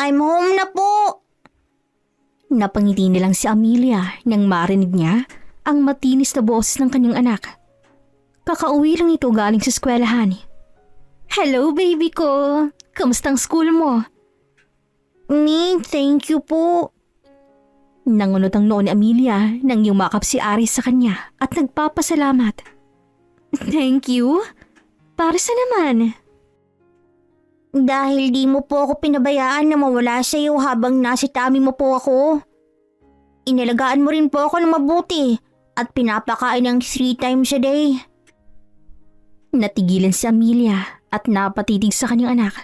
I'm home na po. Napangiti nilang si Amelia nang marinig niya ang matinis na boses ng kanyang anak. Kakauwi lang ito galing sa eskwelahan. Hello baby ko! Kamusta ang school mo? Thank you po. Nangunot ang noo ni Amelia nang yumakap si Aris sa kanya at nagpapasalamat. Thank you? Para sa naman? Dahil di mo po ako pinabayaan na mawala sa iyo habang nasa tummy mo po ako. Inalagaan mo rin po ako ng mabuti at pinapakain ng 3 times a day. Natigilan si Amelia at napatitig sa kanyang anak.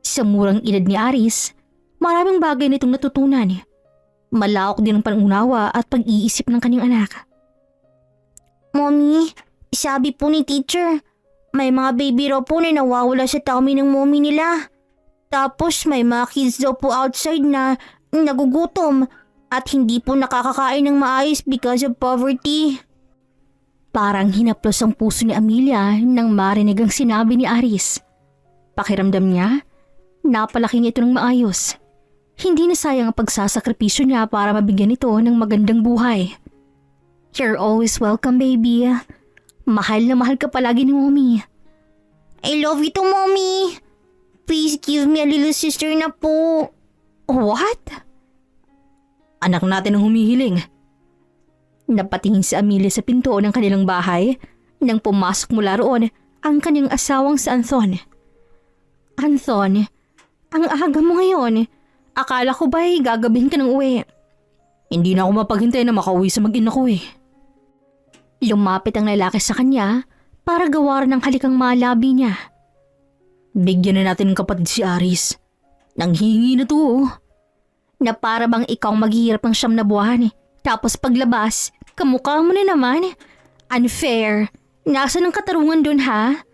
Sa murang edad ni Aris, maraming bagay na itong natutunan. Malawak din ang panunawa at pag-iisip ng kanyang anak. Mommy, sabi po ni teacher, may mga baby raw po na nawawala sa tummy ng mommy nila. Tapos may mga kids daw po outside na nagugutom at hindi po nakakakain ng maayos because of poverty. Parang hinaplos ang puso ni Amelia nang marinig ang sinabi ni Aris. Pakiramdam niya, napalaki niya ito ng maayos. Hindi na sayang ang pagsasakripisyo niya para mabigyan ito ng magandang buhay. You're always welcome, baby. Mahal na mahal ka palagi ni Mommy. I love you too, Mommy. Please give me a little sister na po. What? Anak natin ang humihiling. Napatingin si Amelia sa pinto ng kanilang bahay nang pumasok mula roon ang kanyang asawang si Anthon. Anthon, ang aga mo ngayon. Akala ko ba'y gagabihin ka ng uwi? Hindi na ako mapaghintay na makauwi sa mag-ina ko eh. Lumapit ang lalaki sa kanya para gawaran ng halikang malabi niya. Bigyan na natin ng kapatid si Aris. Nanghingi na to. Na para bang ikaw maghihirap ng 9 na buwan. Tapos paglabas, kamukha mo na naman. Unfair. Nasaan ang katarungan dun ha?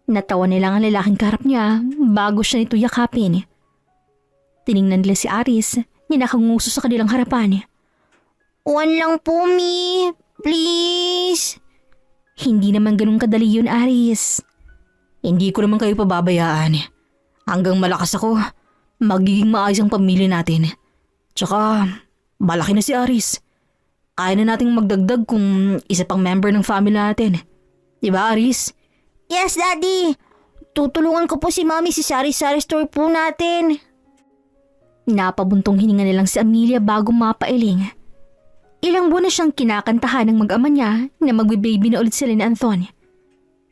Natawa nilang ang lalaking karap niya bago siya nito yakapin. Tiningnan nila si Aris na nakanguso sa kanilang harapan. One lang po, Mi. Please. Hindi naman ganun kadali yun, Aris. Hindi ko naman kayo pababayaan. Hanggang malakas ako, magiging maayos ang pamilya natin. Tsaka, malaki na si Aris. Kaya na nating magdagdag kung isa pang member ng family natin. Diba, Aris? Yes, Daddy. Tutulungan ko po si Mami sa sari-sari store po natin. Napabuntong hininga nilang si Amelia bago mapailing. Ilang buwan na siyang kinakantahan ng mag-ama niya na magbe-baby na ulit sila ni Anthon.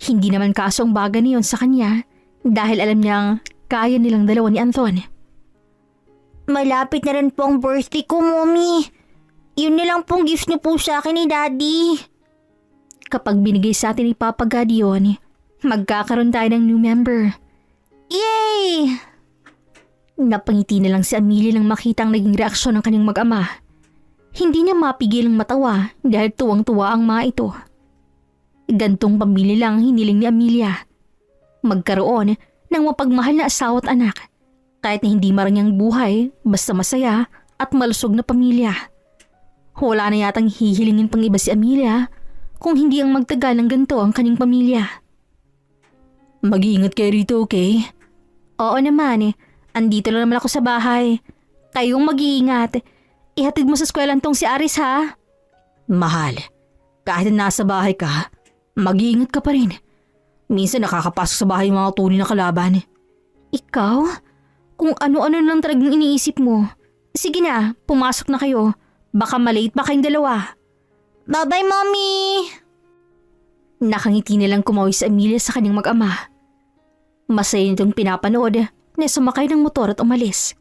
Hindi naman kaso ang bagay niyon sa kanya dahil alam niyang kaya nilang dalawa ni Anthon. Malapit na rin po ang birthday ko, Mommy. Yun na lang pong gift niyo po sa akin ni Daddy. Kapag binigay sa atin ni Papa God yun, magkakaroon tayo ng new member. Yay! Napangiti na lang si Amelia nang makita ang naging reaksyon ng kanyang mag-ama. Hindi niya mapigil ang matawa dahil tuwang-tuwa ang mga ito. Gantong pamilya lang hiniling ni Amelia. Magkaroon ng mapagmahal na asawa at anak. Kahit na hindi marangyang buhay, basta masaya at malusog na pamilya. Wala na yatang hihilingin pang iba si Amelia kung hindi ang magtagal ng ganito ang kanyang pamilya. Mag-iingat kayo rito, okay? Oo naman eh. Andito lang naman ako sa bahay. Kayong mag-iingat. Ihatid mo sa eskwelahan tong si Aris ha? Mahal, kahit na nasa bahay ka, mag-iingat ka pa rin. Minsan nakakapasok sa bahay yung mga tunay na kalaban. Ikaw? Kung ano-ano lang talagang iniisip mo. Sige na, pumasok na kayo. Baka malate pa kayong dalawa. Bye-bye, Mommy! Nakangiti nilang kumawi sa Amelia sa kanyang mag-ama. Masaya nitong pinapanood na sumakay ng motor at umalis.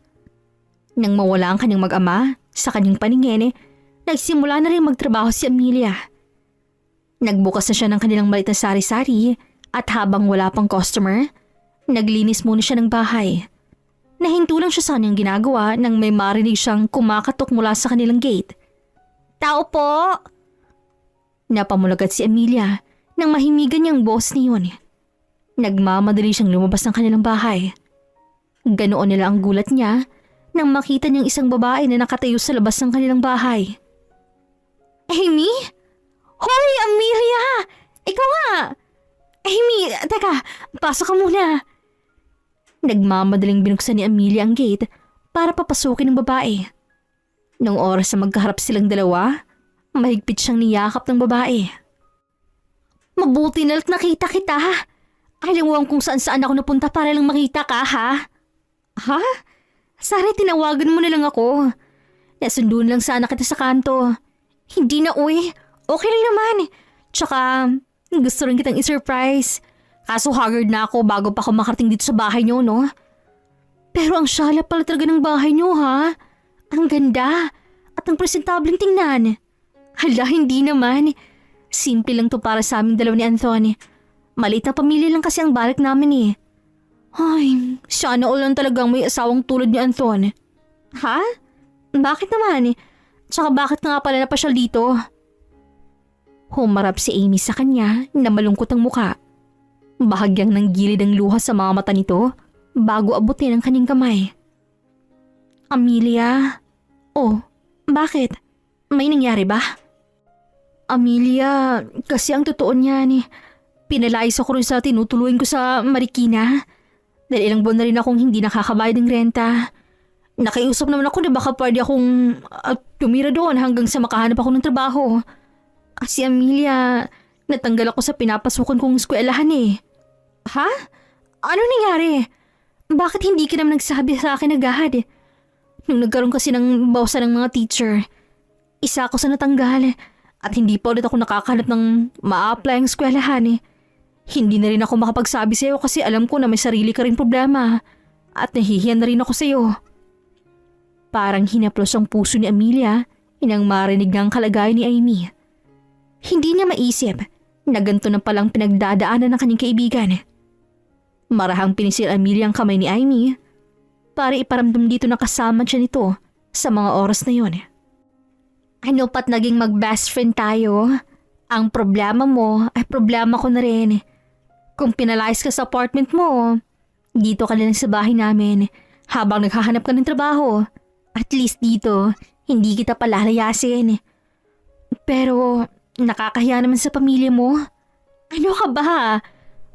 Nang mawala ang kanyang mag-ama sa kanyang paningin, nagsimula na rin magtrabaho si Amelia. Nagbukas na siya ng kanilang maliit na sari-sari at habang wala pang customer, naglinis muna siya ng bahay. Nahinto lang siya sa kanyang ginagawa nang may marinig siyang kumakatok mula sa kanilang gate. Tao po! Napamulagat si Amelia nang mahimigan niyang boss niyon. Nagmamadali siyang lumabas ng kanilang bahay. Ganoon nila ang gulat niya nang makita niyang isang babae na nakatayo sa labas ng kanilang bahay. Amy? Hoy, Amelia! Ikaw nga! Amy, teka, pasok ka muna. Nagmamadaling binuksan ni Amelia ang gate para papasukin ng babae. Nung oras na magkaharap silang dalawa, mahigpit siyang niyakap ng babae. Mabuti na't nakita kita. Alam mo kung saan ako napunta para lang makita ka, ha? Ha? Sana tinawagan mo na lang ako. Nasunduan lang sana kita sa kanto. Hindi na, uy. Okay lang naman. Tsaka, gusto rin kitang i-surprise. Kaso haggard na ako bago pa ako makarating dito sa bahay niyo, no? Pero ang syala pala talaga ng bahay niyo, ha? Ang ganda. At ang presentableng tingnan. Hala, hindi naman. Simple lang to para sa aming dalawa ni Anthony. Maliit na pamilya lang kasi ang balik namin eh. Ay, sana all lang talagang may asawang tulad ni Anthony. Ha? Bakit naman? Tsaka bakit nga pala napasyal dito? Humarap si Amy sa kanya na malungkot ang muka. Bahagyang nanggilid ang luha sa mga mata nito bago abutin ang kanyang kamay. Amelia? Oh, bakit? May nangyari ba? Amelia, kasi ang totoo niyan, pinalayas ako rin sa tinutuluyan ko sa Marikina. Dahil ilang buwan na rin akong hindi nakakabayad ng renta. Nakiusap naman ako na baka pwede akong tumira doon hanggang sa makahanap ako ng trabaho. Kasi Amelia, natanggal ako sa pinapasukan kong eskwelahan eh. Ha? Ano nangyari? Bakit hindi ka naman nagsabi sa akin agad? Nung nagkaroon kasi ng bawsa ng mga teacher, isa ako sa natanggal at hindi pa ulit ako nakakahanap ng ma-apply ang eskwelahan eh. Hindi na rin ako makapagsabi sa'yo kasi alam ko na may sarili ka rin problema at nahihiyan na rin ako sa'yo. Parang hinaplos ang puso ni Amelia inang marinig ng kalagayan ni Amy. Hindi niya maisip na ganito na palang pinagdadaanan ng kanyang kaibigan. Marahang pinisil Amelia ang kamay ni Amy para iparamdam dito na kasama siya nito sa mga oras na yon. Ano pat naging mag-best friend tayo? Ang problema mo ay problema ko na rin. Kung pinalayas ka sa apartment mo, dito ka lang sa bahay namin habang naghahanap ka ng trabaho. At least dito, hindi kita palalayasin. Pero nakakahiya naman sa pamilya mo. Ano ka ba?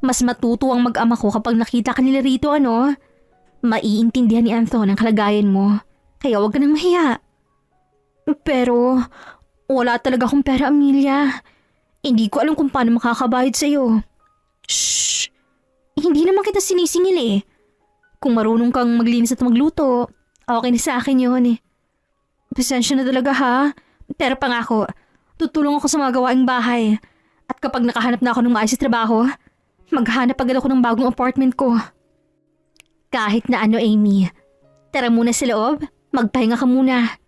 Mas matutuwang mag-ama ko kapag nakita ka nila rito, ano? Maiintindihan ni Anthony ang kalagayan mo. Kaya huwag ka nang mahiya. Pero wala talaga akong pera, Amelia. Hindi ko alam kung paano makakabayad sa'yo. Shh! Hindi naman kita sinisingil eh. Kung marunong kang maglinis at magluto, okay na sa akin yun eh. Pasensya na talaga ha. Pero pangako, tutulong ako sa mga gawaing bahay. At kapag nakahanap na ako ng maayos na trabaho, maghanap agad ako ng bagong apartment ko. Kahit na ano, Amy. Tara muna sa loob, magpahinga ka muna.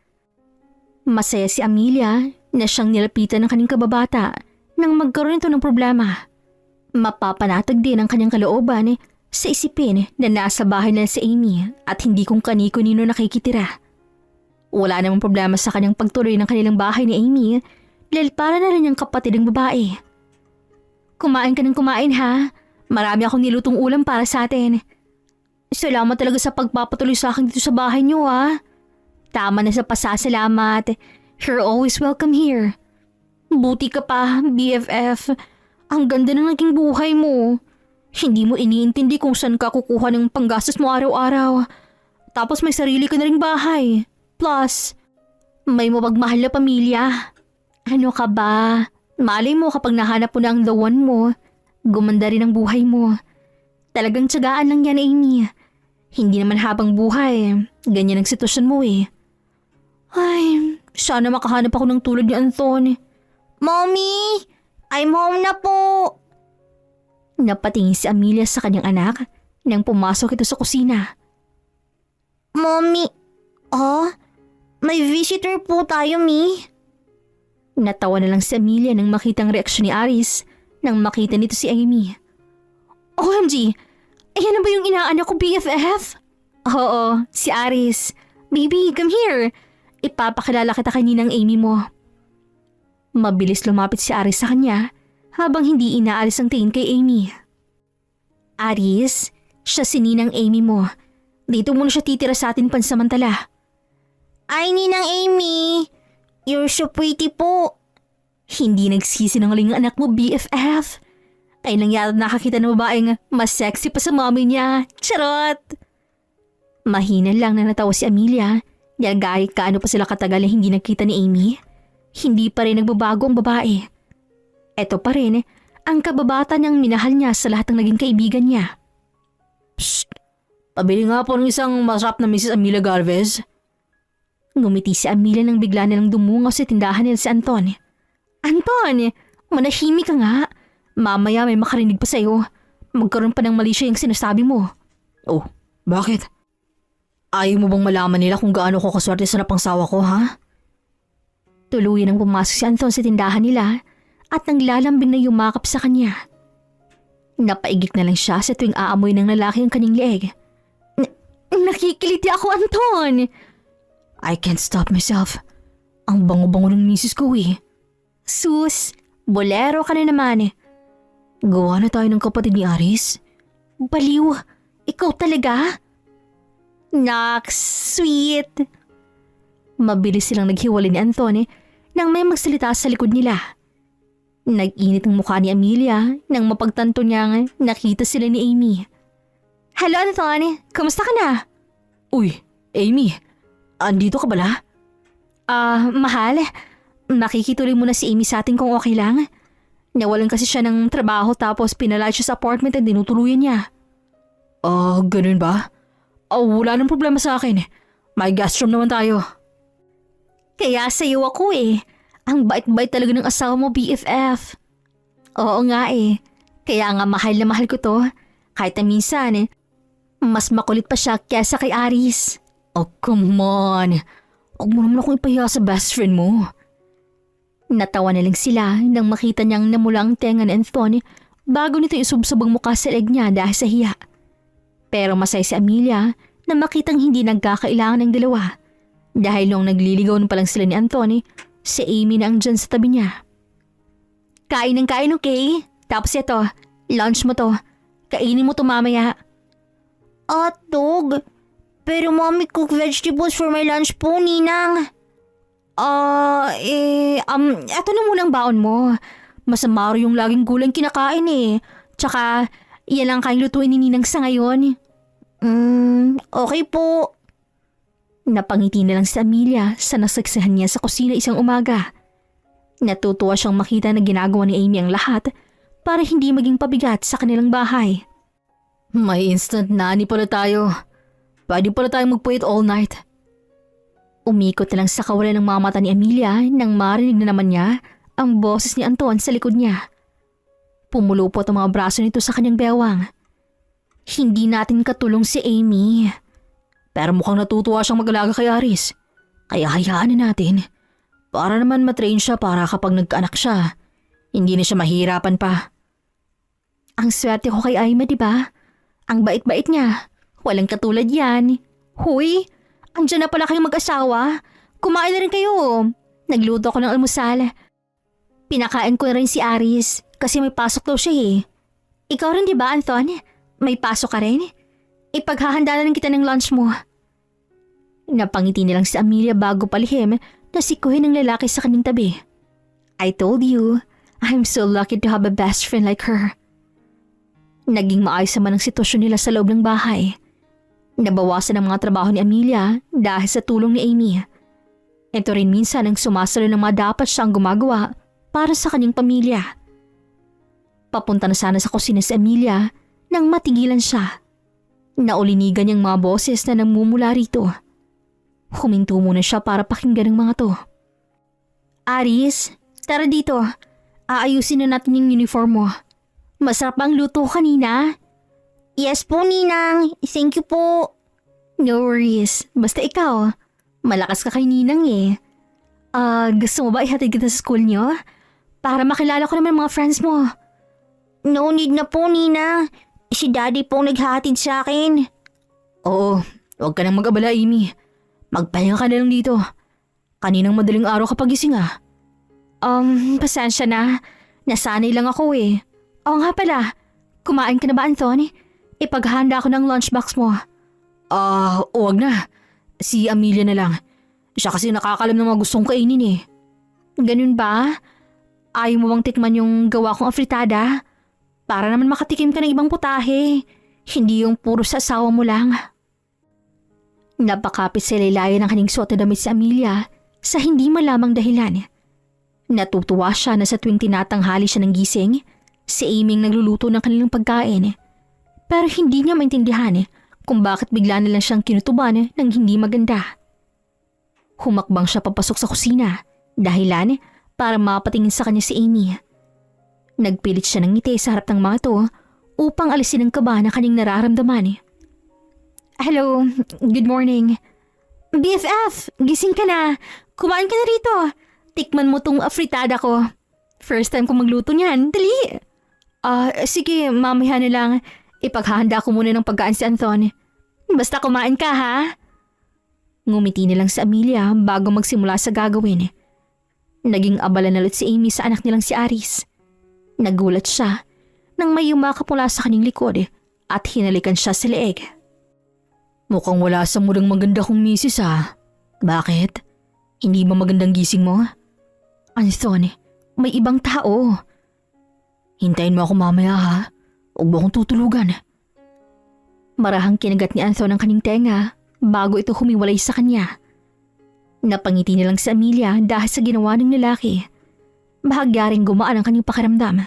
Masaya si Amelia na siyang nilapitan ng kanyang kababata nang magkaroon ito ng problema. Mapapanatag din ang kanyang kalooban sa isipin na nasa bahay na si Amy at hindi kung kaniko-nino nakikitira. Wala namang problema sa kanyang pagtuloy ng kanilang bahay ni Amy dahil para na rin yung kapatid ng babae. Kumain ka ng kumain ha. Marami akong nilutong ulam para sa atin. Salamat talaga sa pagpapatuloy sa akin dito sa bahay niyo ha. Tama na sa pasasalamat. You're always welcome here. Buti ka pa, BFF. Ang ganda na naging buhay mo. Hindi mo iniintindi kung saan ka kukuha ng panggastos mo araw-araw. Tapos may sarili ka na ring bahay. Plus, may mapagmahal na pamilya. Ano ka ba? Malay mo kapag nahanap mo na ang the one mo, gumanda rin ang buhay mo. Talagang tiyagaan lang yan, Amy. Hindi naman habang buhay. Ganyan ang sitwasyon mo eh. Ay, sana makahanap ako ng tulad ni Anthony. Mommy! I'm home na po! Napatingin si Amelia sa kanyang anak nang pumasok ito sa kusina. Mommy! Oh? May visitor po tayo, Mi. Natawa na lang si Amelia nang makita ang reaksyon ni Aris nang makita nito si Amy. OMG! Ayan na ba yung inaanak ko, BFF? Oo, si Aris. Baby, come here. Ipapakilala kita kay Ninang Amy mo. Mabilis lumapit si Aris sa kanya habang hindi inaalis ang tingin kay Amy. Aris, siya si Ninang Amy mo. Dito muna siya titira sa atin pansamantala. Ay, Ninang Amy. You're so pretty po. Hindi nagsisinungaling ang anak mo, BFF. ay lang yata nakakita ng babaeng mas sexy pa sa mommy niya. Charot! Mahina lang na natawa si Amelia dahil kahit kaano pa sila katagal na hindi nagkita ni Amy, hindi pa rin nagbabago ang babae. Ito pa rin ang kababata niyang minahal niya sa lahat ng naging kaibigan niya. Psst! Pabili nga po ng isang masarap na Mrs. Amelia Galvez. Ngumiti si Amelia nang bigla nilang dumungaw sa tindahan nila si Anton. Anton! Manahimik ka nga. Mamaya may makarinig pa sa'yo. Magkaroon pa ng mali siya yung sinasabi mo. Oh, bakit? Ayaw mo bang malaman nila kung gaano ko kaswerte sa napangsawa ko, ha? Tuluyan ang pumasok si Anton sa tindahan nila at naglalambing na yumakap sa kanya. Napaigik na lang siya sa tuwing aamoy ng lalaki ang kanyang leeg. Nakikiliti ako, Anton! I can't stop myself. Ang bango-bango ng misis ko eh. Sus, bolero ka na naman eh. Gawa na tayo ng kapatid ni Aris. Baliw, ikaw talaga? Naks, sweet. Mabilis silang naghiwalay ni Anton nang may magsalita sa likod nila. Nag-init ang mukha ni Amelia nang mapagtanto niyang nakita sila ni Amy. Hello Anton, kamusta ka na? Uy, Amy, andito ka bala? Mahal, makikituloy muna si Amy sa atin kung okay lang. Nawalan kasi siya ng trabaho tapos pinalayas siya sa apartment at dinutuluyan niya. Ganun ba? Wala nang problema sa akin. May guest room naman tayo. Kaya sa'yo ako eh. Ang bait-bait talaga ng asawa mo, BFF. Oo nga eh. Kaya nga mahal na mahal ko to. Kahit na minsan mas makulit pa siya kesa kay Aris. Oh, come on. Huwag mo naman akong ipahiya sa best friend mo. Natawa na lang sila nang makita niyang namulang tenga ni Anthony bago nito isubsubang mukha sa leg niya dahil sa hiya. Pero masaya si Amelia na makitang hindi nagkakailangan ng dalawa dahil nung nagliligaw pa lang sila ni Anthony, si Amy na ang dyan sa tabi niya. Kain ng kain, okay? Tapos ito, lunch mo to. Kainin mo to mamaya. Dog. Pero mommy cook vegetables for my lunch po, Ninang. Eto na munang baon mo. Masama yung laging gulay kinakain eh. Tsaka, yan lang kayong lutuin ni Ninang sa ngayon. Okay po. Napangiti na lang si Amelia sa nasagsahan niya sa kusina isang umaga. Natutuwa siyang makita na ginagawa ni Amy ang lahat para hindi maging pabigat sa kanilang bahay. May instant nanny pala tayo. Pwede pala tayong magpuit all night. Umikot na lang sa kawalan ng mga mata ni Amelia nang marinig na naman niya ang boses ni Anton sa likod niya. Pumulupot ang mga braso nito sa kanyang bewang. Hindi natin katulong si Amy. Pero mukhang natutuwa siyang mag-alaga kay Aris. Kaya hayaan na natin. Para naman matrain siya para kapag nagkaanak siya, hindi na siya mahirapan pa. Ang swerte ko kay Aima, di ba? Ang bait-bait niya. Walang katulad yan. Huy, andyan na pala kayong mag-asawa. Kumain na rin kayo. Nagluto ako ng almusal. Pinakain ko na rin si Aris kasi may pasok daw siya eh. Ikaw rin di ba, Anton? May pasok ka rin? Ipaghahanda na rin kita ng lunch mo. Napangiti nilang si Amelia bago palihim na sikuhin ng lalaki sa kanyang tabi. I told you, I'm so lucky to have a best friend like her. Naging maayos naman ang sitwasyon nila sa loob ng bahay. Nabawasan ang mga trabaho ni Amelia dahil sa tulong ni Amy. Ito rin minsan ang sumasalo ng mga dapat siyang gumagawa para sa kanyang pamilya. Papunta na sana sa kusina si Amelia nang matigilan siya. Naulinigan niyang mga boses na namumula rito. Huminto muna siya para pakinggan ang mga to. Aris, tara dito. Aayusin na natin yung uniform mo. Masarap ang luto kanina. Yes po, Ninang. Thank you po. No worries. Basta ikaw, malakas ka kay Ninang eh. Gusto mo ba ihatid kita sa school niyo? Para makilala ko naman mga friends mo. No need na po, Ninang. Si Daddy pong naghahatid sa akin. Oo, huwag ka nang mag-abala, Amy. Magpahinga ka na lang dito. Kaninang madaling araw ka pagising ah. Pasensya na. Nasanay lang ako eh. Oo nga pala. Kumain ka na ba, Anthony? Ipaghanda ako ng lunchbox mo. Huwag na. Si Amelia na lang. Siya kasi nakakalam ng mga gustong kainin eh. Ganun ba? Ayaw mo bang tikman yung gawa kong afritada? Para naman makatikim ka ng ibang putahe. Hindi yung puro sa asawa mo lang. Napakapit sa laylayan ng kanyang suot na damit si Amelia sa hindi malamang dahilan. Natutuwa siya na sa tuwing tinatanghali siya ng gising, si Amy ang nagluluto ng kanilang pagkain. Pero hindi niya maintindihan kung bakit bigla na lang siyang kinutuban ng hindi maganda. Humakbang siya papasok sa kusina, dahilan para mapatingin sa kanya si Amy. Nagpilit siya ng ngiti sa harap ng mga to upang alisin ang kaba na kanyang nararamdaman. Hello, good morning. BFF, gising ka na. Kumain ka na rito. Tikman mo tong afritada ko. First time ko magluto niyan, dali. Sige, mamaya na lang. Ipaghahanda ko muna ng pagkain si Anton. Basta kumain ka, ha? Ngumiti na lang si Amelia bago magsimula sa gagawin. Naging abala na ulit si Amy sa anak nilang si Aris. Nagulat siya nang may yumakap mula sa kanyang likod at hinalikan siya sa leeg. Mukhang wala sa mudang maganda kong misis, ha? Bakit? Hindi ba magandang gising mo? Anton, may ibang tao. Hintayin mo ako mamaya, ha? Huwag mo akong tutulugan. Marahang kinagat ni Anton ang kanyang tenga bago ito humiwalay sa kanya. Napangiti na lang si Amelia dahil sa ginawa ng lalaki. Bahagya ring gumaan ang kanyang pakiramdam.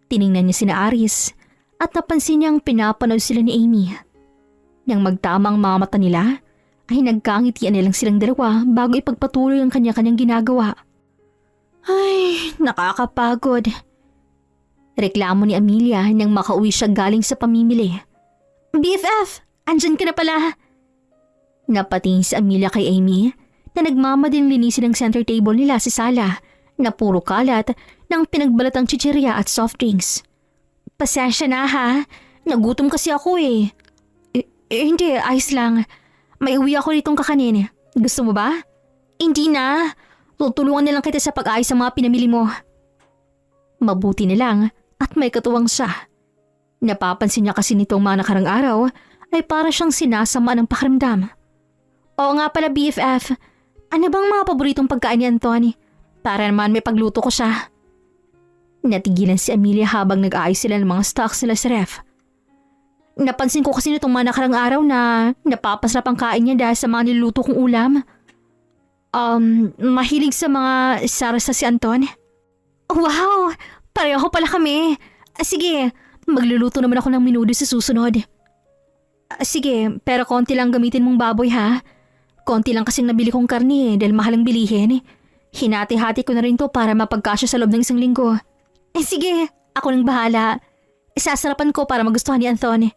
Tiningnan niya sina Aris at napansin niyang pinapanood sila ni Amy. Nang magtama ang mga mata nila, ay nagkangitian nilang silang dalawa bago ipagpatuloy ang kanya-kanyang ginagawa. Ay, nakakapagod. Reklamo ni Amelia nang makauwi siya galing sa pamimili. BFF, andyan ka na pala. Napatingin si Amelia kay Amy na nagmamading linisin ang center table nila sa sala na puro kalat ng pinagbalatang chichirya at soft drinks. Pasensya na, ha, nagutom kasi ako eh. Hindi, ayos lang. May uwi ako ditong kakanin. Gusto mo ba? Hindi na. Tutulungan na lang kita sa pag-ayos sa mga pinamili mo. Mabuti na lang at may katuwang siya. Napapansin niya kasi nitong mga nakarang araw ay para siyang sinasama ng pakiramdam. Oo nga pala BFF, ano bang mga paboritong pagkain ni Anton? Para naman may pagluto ko siya. Natigilan si Amelia habang nag-aayos sila ng mga stocks nila sa ref. Napansin ko kasi nitong mga nakarang araw na napapasarap ang kain niya dahil sa mga niluluto kong ulam. Mahilig sa mga sarasa si Anton. Wow! Pareho pala kami. Sige, magluluto naman ako ng menudo sa susunod. Sige, pero konti lang gamitin mong baboy, ha? Konti lang kasing nabili kong karne dahil mahal ang bilihin. Hinati-hati ko na rin to para mapagkasya sa loob ng 1 linggo. Sige, ako nang bahala. Isasarapan ko para magustuhan ni Anton.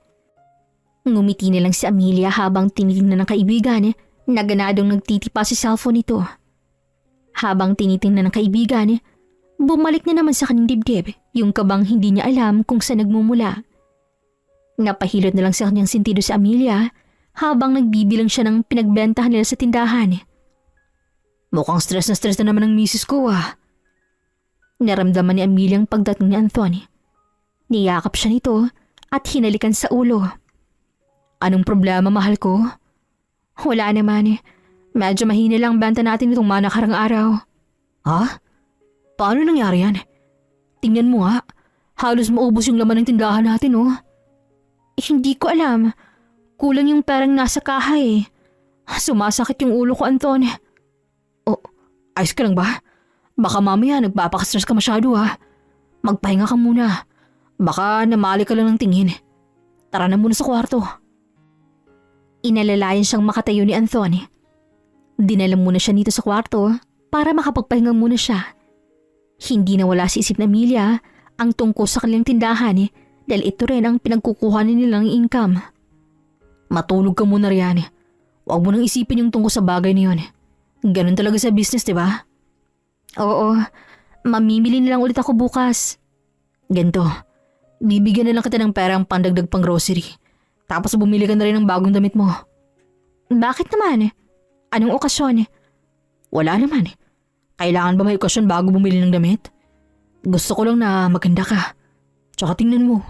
Ngumiti na lang si Amelia habang tinitingnan ng kaibigan na ganadong nagtitipa sa cellphone nito. Habang tinitingnan ng kaibigan, bumalik na naman sa kanyang dibdib yung kabang hindi niya alam kung saan nagmumula. Napahilot na lang sa kanyang sentido si Amelia habang nagbibilang siya ng pinagbentahan nila sa tindahan. Mukhang stress na naman ang misis ko, ah. Naramdaman ni Amelia ang pagdating ni Anthony. Niyakap siya nito at hinalikan sa ulo. Anong problema, mahal ko? Wala naman. Medyo mahina lang benta natin itong mga nakarang araw. Ha? Paano nangyari yan? Tingnan mo nga. Halos maubos yung laman ng tindahan natin, oh. Hindi ko alam. Kulang yung perang nasa kaha eh. Sumasakit yung ulo ko, Anton. Oh, ayos ka lang ba? Baka mamaya nagpapastress ka masyado, ha. Magpahinga ka muna. Baka namali ka lang ng tingin. Tara na muna sa kwarto. Inalalayan siyang makatayo ni Anthony. Dinala muna siya dito sa kwarto para makapagpahinga muna siya. Hindi na wala sa isip na Amelia ang tungkol sa kanilang tindahan dahil ito rin ang pinagkukuhanan nilang income. Matulog ka muna riyan. Huwag mo nang isipin yung tungkol sa bagay na yun. Ganun talaga sa business, diba? Oo, mamimili na lang ulit ako bukas. Ganto, bibigyan na lang kita ng perang pandagdag pang grocery. Tapos bumili ka na rin ng bagong damit mo. Bakit naman? Anong okasyon? Wala naman. Kailangan ba may okasyon bago bumili ng damit? Gusto ko lang na maganda ka. Tsaka tingnan mo.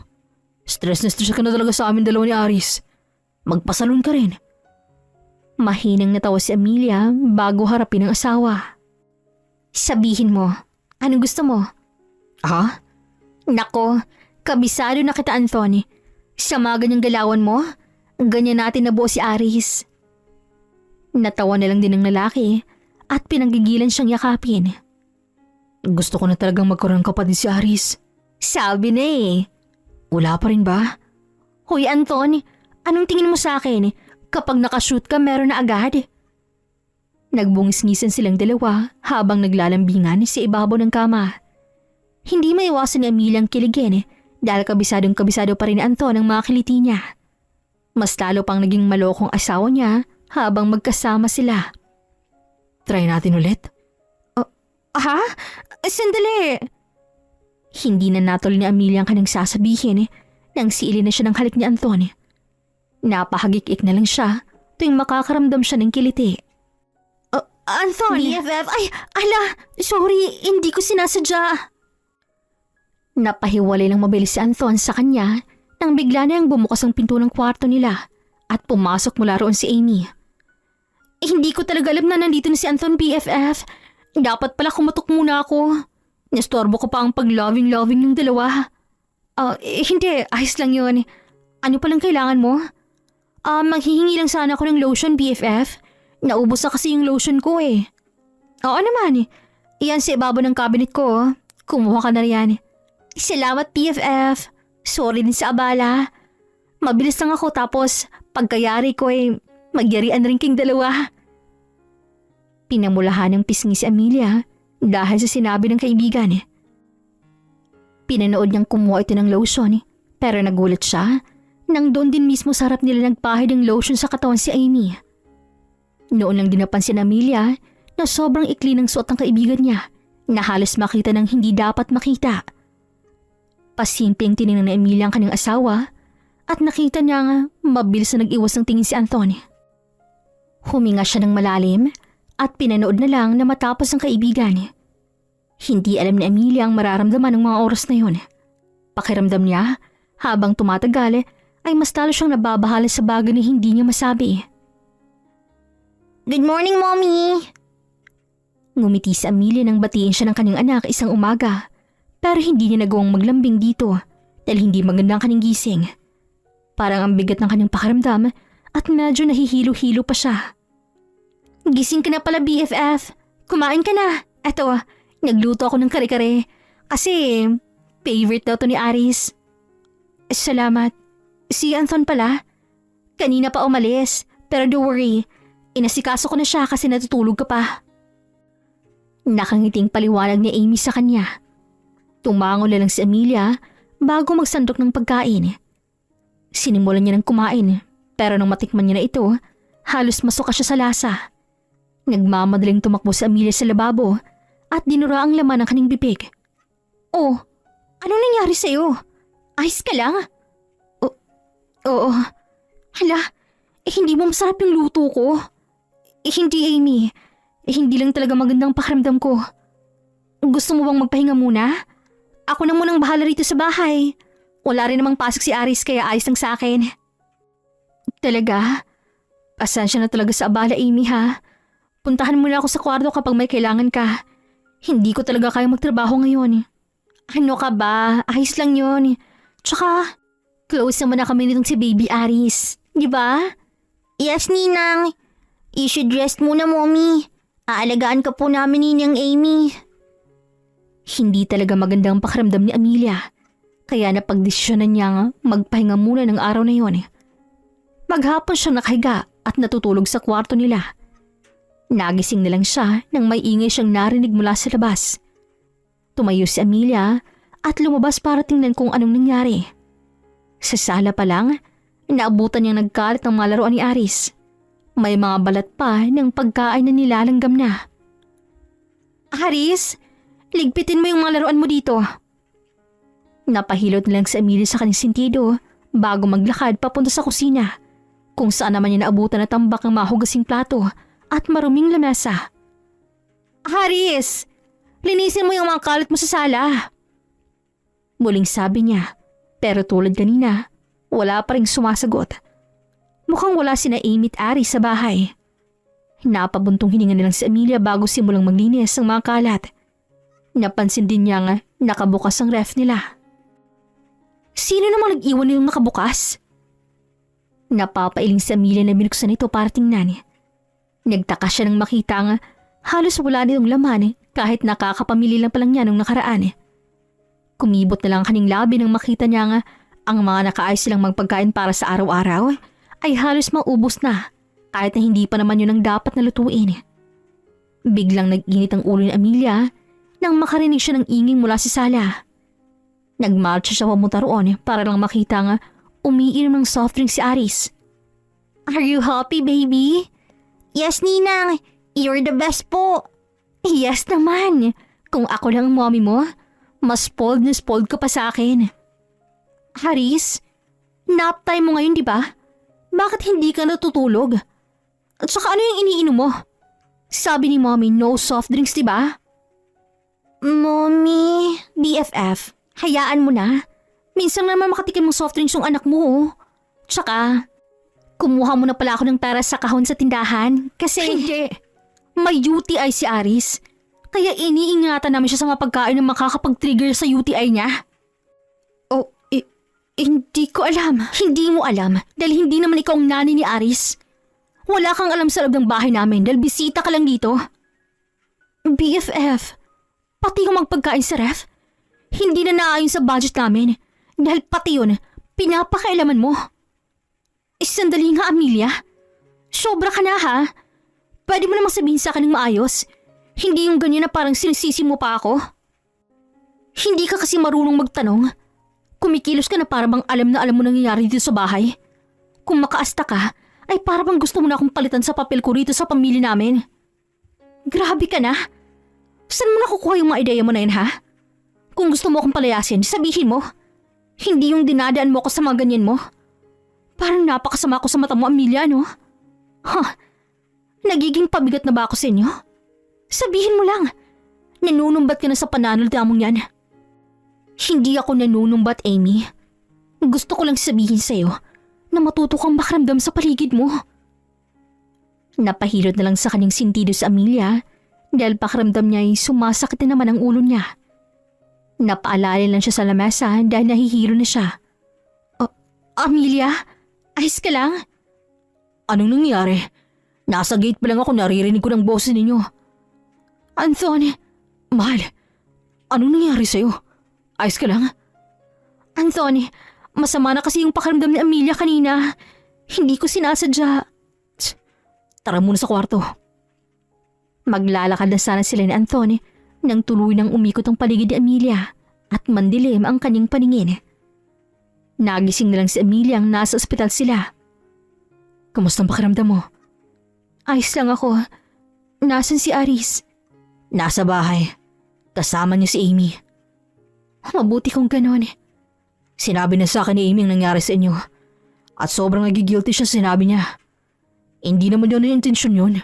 Stress na stress ka na talaga sa amin dalawa ni Aris. Magpasalon ka rin. Mahinang natawa si Amelia bago harapin ang asawa. Sabihin mo, anong gusto mo? Ha? Nako, Kabisado na kita, Anthony. Sa mga ganyang galawan mo, ganyan natin nabuo si Aris. Natawa na lang din ng lalaki at pinanggigilan siyang yakapin. Gusto ko na talagang magkaroon ng kapatid si Aris. Sabi na eh. Wala pa rin ba? Hoy Anthony, anong tingin mo sa akin? Kapag nakashoot ka, meron na agad. Nagbungis-ngisan silang dalawa habang naglalambingan sa ibabaw ng kama. Hindi maiwasan ni Amelia ang kiligin dahil kabisadong kabisado pa rin ni Anton ang mga kiliti niya. Mas lalo pang naging malokong asawa niya habang magkasama sila. Try natin ulit. Ha? Sandali! Hindi na natuloy ni Amelia ang kanyang sasabihin nang siilin na siya ng halik ni Anton. Napahagik-ik na lang siya tuwing makakaramdam siya ng kiliti. Anthony! BFF! Ay, ala! Sorry, hindi ko sinasadya. Napahiwalay lang mabilis si Anton sa kanya nang bigla na yung bumukas ang pinto ng kwarto nila at pumasok mula roon si Amy. Hindi ko talaga alam na nandito na si Anton, BFF. Dapat pala kumutok muna ako. Nastorbo ko pa ang pag-loving-loving yung dalawa. Hindi. Ayos lang yun. Ano palang kailangan mo? Maghihingi lang sana ako ng lotion, BFF. Naubos na kasi yung lotion ko eh. Oo naman. Iyan sa ibabaw ng cabinet ko. Kumuha ka na riyan. Salamat, BFF. Sorry din sa abala. Mabilis lang ako tapos pagkayari ko magyarian rin king dalawa. Pinamulahan ng pisngi si Amelia dahil sa sinabi ng kaibigan. Pinanood niyang kumuha ito ng lotion pero nagulat siya nang doon din mismo sa harap nila nagpahid ng lotion sa katawan si Amy. Noon lang din napansin ni Amelia na sobrang ikli ng suot ng kaibigan niya na halos makita ng hindi dapat makita. Pasimpleng tinignan ni Amelia ang kanyang asawa at nakita niya nga mabilis na nag-iwas ng tingin si Anton. Huminga siya ng malalim at pinanood na lang na matapos ang kaibigan. Hindi alam ni Amelia ang mararamdaman ng mga oras na yun. Pakiramdam niya, habang tumatagal ay mas lalo siyang nababahala sa bagay na hindi niya masabi. Good morning, Mommy! Ngumiti si Amelia nang batiin siya ng kanyang anak isang umaga pero hindi niya nagawang maglambing dito dahil hindi maganda ang kanyang gising. Parang ang bigat ng kanyang pakiramdam at medyo nahihilo-hilo pa siya. Gising ka na pala, BFF. Kumain ka na. Eto, nagluto ako ng kare-kare. Kasi favorite daw to ni Aris. Salamat. Si Anton pala. Kanina pa umalis. Pero don't worry. Inasikaso ko na siya kasi natutulog ka pa. Nakangiting paliwanag ni Amy sa kanya. Tumango na lang si Amelia bago magsandok ng pagkain. Sinimulan niya ng kumain. Pero nang matikman niya na ito, halos masuka siya sa lasa. Nagmamadaling tumakbo si Amelia sa lababo at dinura ang laman ng kanyang bibig. Oh, anong nangyari sa'yo? Ayos ka lang? Oo. Hala, hindi mo masarap yung luto ko. Hindi, Amy. Hindi lang talaga magandang pakiramdam ko. Gusto mo bang magpahinga muna? Ako na munang bahala rito sa bahay. Wala rin namang pasok si Aris kaya ayos lang sa akin. Talaga? Pasensya na talaga sa abala, Amy ha. Puntahan mo na ako sa kwarto kapag may kailangan ka. Hindi ko talaga kaya magtrabaho ngayon. Ano ka ba? Ayos lang yun. Tsaka, close naman na kami nitong si Baby Aris. Di ba? Yes, Ninang. You should rest muna, Mommy. Aalagaan ka po namin, Ninang Amy. Hindi talaga magandang pakiramdam ni Amelia. Kaya napagdesisyonan niyang magpahinga muna ng araw na yon. Maghapon siyang nakahiga at natutulog sa kwarto nila. Nagising na lang siya nang may ingay siyang narinig mula sa labas. Tumayo si Amelia at lumabas para tingnan kung anong nangyari. Sa sala pa lang, naabutan niyang nagkalat ng mga laruan ni Aris. May mga balat pa ng pagkain na nilalanggam na. Aris, ligpitin mo yung mga laruan mo dito. Napahilot lang si Amelia sa kanyang sentido bago maglakad papunta sa kusina kung saan naman niya naabutan na tambak ng mahugasing plato at maruming lamesa. Aris, linisin mo yung mga kalat mo sa sala. Muling sabi niya, pero tulad kanina, wala pa ring sumasagot. Mukhang wala sina Amy at Aris sa bahay. Napabuntong hininga nilang si Amelia bago simulang maglinis ng mga kalat. Napansin din niya nga nakabukas ang ref nila. Sino namang nag-iwan nilang nakabukas? Napapailing si Amelia na binuksan ito para tingnan. Nagtaka siya nang makita nga halos wala nitong laman kahit nakakapamili lang palang niya nung nakaraan. Kumibot na lang ang kanyang labi nang makita niya nga ang mga nakaayos silang magpagkain para sa araw-araw ay halos maubos na kahit na hindi pa naman yun ang dapat na lutuin. Biglang nag-init ang ulo ni Amelia nang makarinig siya ng inging mula sa sala. Nagmarcha siya pamunta roon para lang makita nga umiinom ng soft drink si Aris. Are you happy, baby? Yes, Ninang. You're the best po. Yes naman. Kung ako lang ang mommy mo, mas spoiled na spoiled ka pa sa akin. Haris, nap time mo ngayon, di ba? Bakit hindi ka natutulog? At saka ano yung iniinom mo? Sabi ni mommy, no soft drinks, di ba? Mommy, BFF, hayaan mo na. Minsan naman makatikim ng soft drinks yung anak mo. Tsaka, kumuha mo na pala ako ng pera sa kahon sa tindahan kasi hindi. May UTI si Aris. Kaya iniingatan namin siya sa mga pagkain na makakapag-trigger sa UTI niya. Oh, hindi ko alam. Hindi mo alam dahil hindi naman ikaw ang nanay ni Aris. Wala kang alam sa loob ng bahay namin dahil bisita ka lang dito. BFF, pati yung magpagkain sa ref, hindi na naayon sa budget namin dahil pati yun, pinapakailaman mo. Sandali nga, Amelia. Sobra ka na ha. Pwede mo namang sabihin sa akin ng maayos. Hindi yung ganyan na parang sinisisi mo pa ako. Hindi ka kasi marunong magtanong. Kumikilos ka na para bang alam na alam mo nangyayari dito sa bahay. Kung makaasta ka, ay para bang gusto mo na akong palitan sa papel ko rito sa pamilya namin. Grabe ka na. Saan mo nakukuha yung mga ideya mo na yun ha? Kung gusto mo akong palayasin, sabihin mo. Hindi yung dinadaan mo ako sa mga ganyan mo. Parang napakasama ko sa mata mo, Amelia, no? Nagiging pabigat na ba ako sa inyo? Sabihin mo lang. Nanunumbat ka na sa pananalita mong yan. Hindi ako nanunumbat, Amy. Gusto ko lang sabihin sa'yo na matuto kang makaramdam sa paligid mo. Napahilot na lang sa kanyang sentido sa Amelia dahil pakiramdam niya ay sumasakit na naman ang ulo niya. Napaalala lang siya sa lamesa dahil nahihilo na siya. Amelia, ayos ka lang? Anong nangyari? Nasa gate pa lang ako, naririnig ko ng boses ninyo. Anthony, mahal, anong nangyari sa'yo? Ayos ka lang? Anthony, masama na kasi yung pakiramdam ni Amelia kanina. Hindi ko sinasadya. Tara muna sa kwarto. Maglalakad na sana sila ni Anthony nang tuloy nang umikot ang paligid ni Amelia at mandilim ang kanyang paningin. Nagising na lang si Amelia ang nasa ospital sila. Kamusta ang pakiramdam mo? Ayos lang ako. Nasaan si Aris? Nasa bahay. Kasama niya si Amy. Mabuti kung ganon. Sinabi na sa akin ni Amy ang nangyari sa inyo. At sobrang nagigilty siya sinabi niya. Hindi naman yun ang intensyon yun.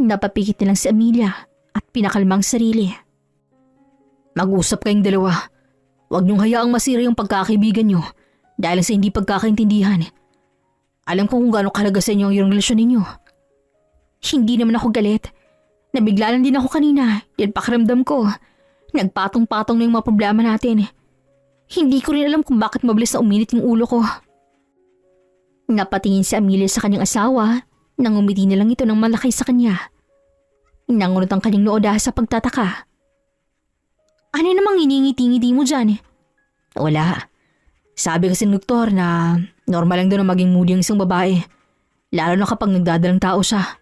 Napapikit na lang si Amelia at pinakalmang sarili. Mag-usap kayong dalawa. Huwag niyong hayaang masira yung pagkakaibigan niyo dahil sa hindi pagkakaintindihan. Alam ko kung gaano kahalaga sa inyo yung relasyon ninyo. Hindi naman ako galit. Nabigla lang din ako kanina dahil pakiramdam ko. Nagpatong-patong na yung mga problema natin. Hindi ko rin alam kung bakit mabilis na uminit yung ulo ko. Napatingin si Amelia sa kanyang asawa nang umiti na lang ito ng malaki sa kanya. Nangunot ang kanyang noo dahil sa pagtataka. Ano namang iningiti-ngiti mo dyan? Wala. Sabi kasi ng doktor na normal lang daw na maging moody ang isang babae. Lalo na kapag nagdadalang tao siya.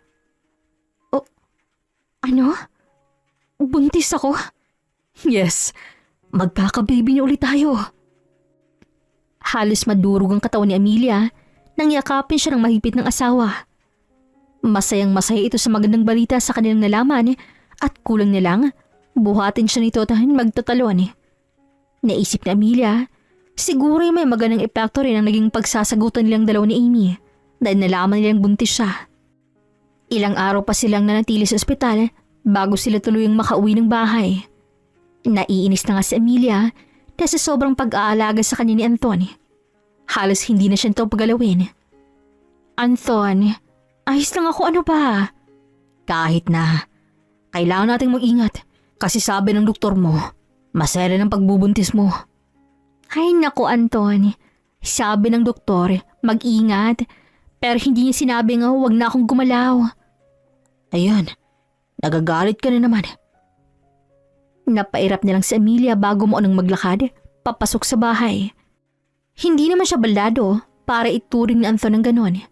Oh, ano? Buntis ako? Yes. Magkaka-baby niya ulit tayo. Halos madurog ang katawan ni Amelia nang yakapin siya ng mahigpit ng asawa. Masayang-masaya ito sa magandang balita sa kanilang nalaman at kulang na lang, buhatin siya nito at magtatalon. Naisip ni Amelia, siguro may magandang epekto rin ang naging pagsasagutan nilang dalawa ni Amy dahil nalaman nilang buntis siya. Ilang araw pa silang nanatili sa ospital bago sila tuluyang makauwi ng bahay. Naiinis na nga si Amelia dahil sa sobrang pag-aalaga sa kanya ni Anthony. Halos hindi na siya ito pagalawin. Anthony, ayos lang ako, ano ba? Kahit na, kailangan nating mag-ingat kasi sabi ng doktor mo, masaya ng pagbubuntis mo. Ay naku Anton, sabi ng doktor, mag-ingat. Pero hindi niya sinabing huwag na akong gumalaw. Ayan, nagagalit ka na naman. Napairap na lang si Amelia bago mo anong maglakad, papasok sa bahay. Hindi naman siya baldado para ituring ni Anton ng ganon.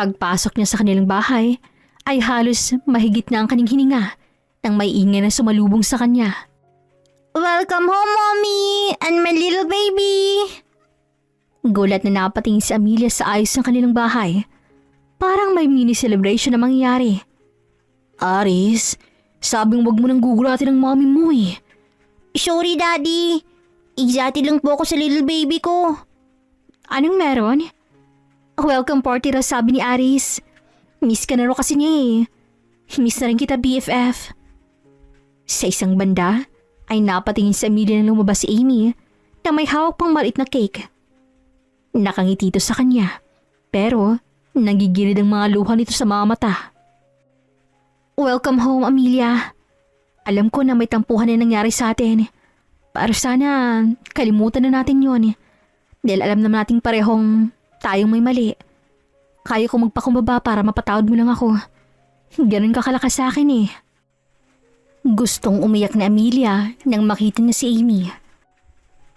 Pagpasok niya sa kanilang bahay, ay halos mahigit na ang kanyang hininga nang may ingay na sumalubong sa kanya. Welcome home, Mommy! And my little baby! Gulat na napatingin si Amelia sa ayos ng kanilang bahay. Parang may mini celebration na mangyayari. Aris, sabing wag mo nang gugulatin ng mommy mo eh. Sorry, Daddy. Excited lang po ako sa little baby ko. Anong meron? Welcome party raw sabi ni Aris. Miss ka na raw kasi niya eh. Miss na rin kita BFF. Sa isang banda, ay napatingin sa Amelia na lumabas si Amy na may hawak pang maliit na cake. Nakangiti ito sa kanya, pero nagigilid ang mga luha nito sa mga mata. Welcome home, Amelia. Alam ko na may tampuhan na nangyari sa atin. Pero sana kalimutan na natin yon. Dahil alam naman nating parehong tayong may mali. Kaya ko magpakumbaba para mapatawad mo lang ako. Ganun ka kalakas sa akin eh. Gustong umiyak na Amelia nang makita niya si Amy.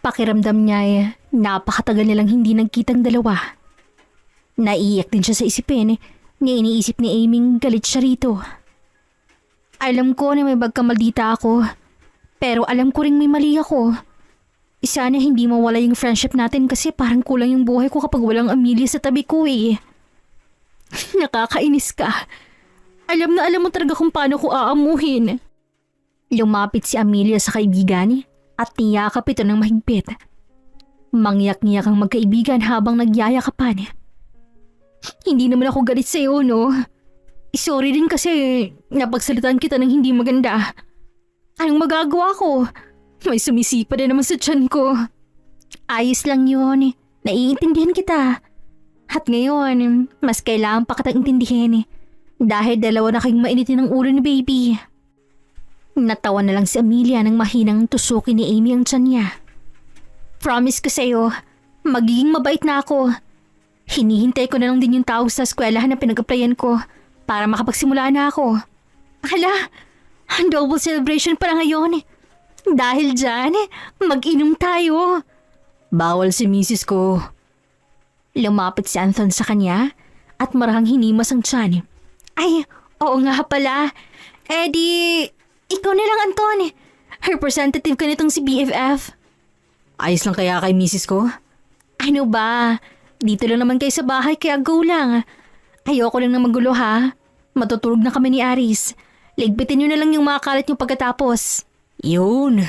Pakiramdam niya ay napakatagal nilang hindi nagkitang dalawa. Naiiyak din siya sa isipin na iniisip ni Amy galit siya rito. Alam ko na may pagkamaldita ako, pero alam ko ring may mali ako. Sana hindi mawala yung friendship natin kasi parang kulang yung buhay ko kapag walang Amelia sa tabi ko eh. Nakakainis ka. Alam na alam mo talaga kung paano ko aamuhin. Lumapit si Amelia sa kaibigan at niyakap ito ng mahigpit. Mangyak-ngiyak ang magkaibigan habang nagyayakapan. Hindi naman ako galit sa iyo, no? Sorry din kasi napagsalitaan kita ng hindi maganda. Anong magagawa ko? May sumisipa na naman sa tiyan ko. Ayos lang yun. Naiintindihan kita. At ngayon, mas kailangan pa kitang intindihin dahil dalawa na kayong mainitin ng ulo ni baby. Natawa na lang si Amelia nang mahinang tusukin ni Amy ang tiyan niya. Promise ko sa'yo, magiging mabait na ako. Hinihintay ko na lang din yung tao sa eskwelahan na pinag-applyan ko para makapagsimula na ako. Hala, double celebration pala ngayon. Dahil dyan, mag-inom tayo. Bawal si misis ko. Lumapit si Anton sa kanya at marahang hinimas ang tiyan. Ay, oo nga pala. Eh di, ikaw na lang Anton. Representative ka nitong si BFF. Ayos lang kaya kay misis ko? Ano ba? Dito lang naman kayo sa bahay kaya go lang. Ayoko lang na magulo ha. Matutulog na kami ni Aris. Ligpitin nyo na lang yung mga kalat nyo pagkatapos. Yun.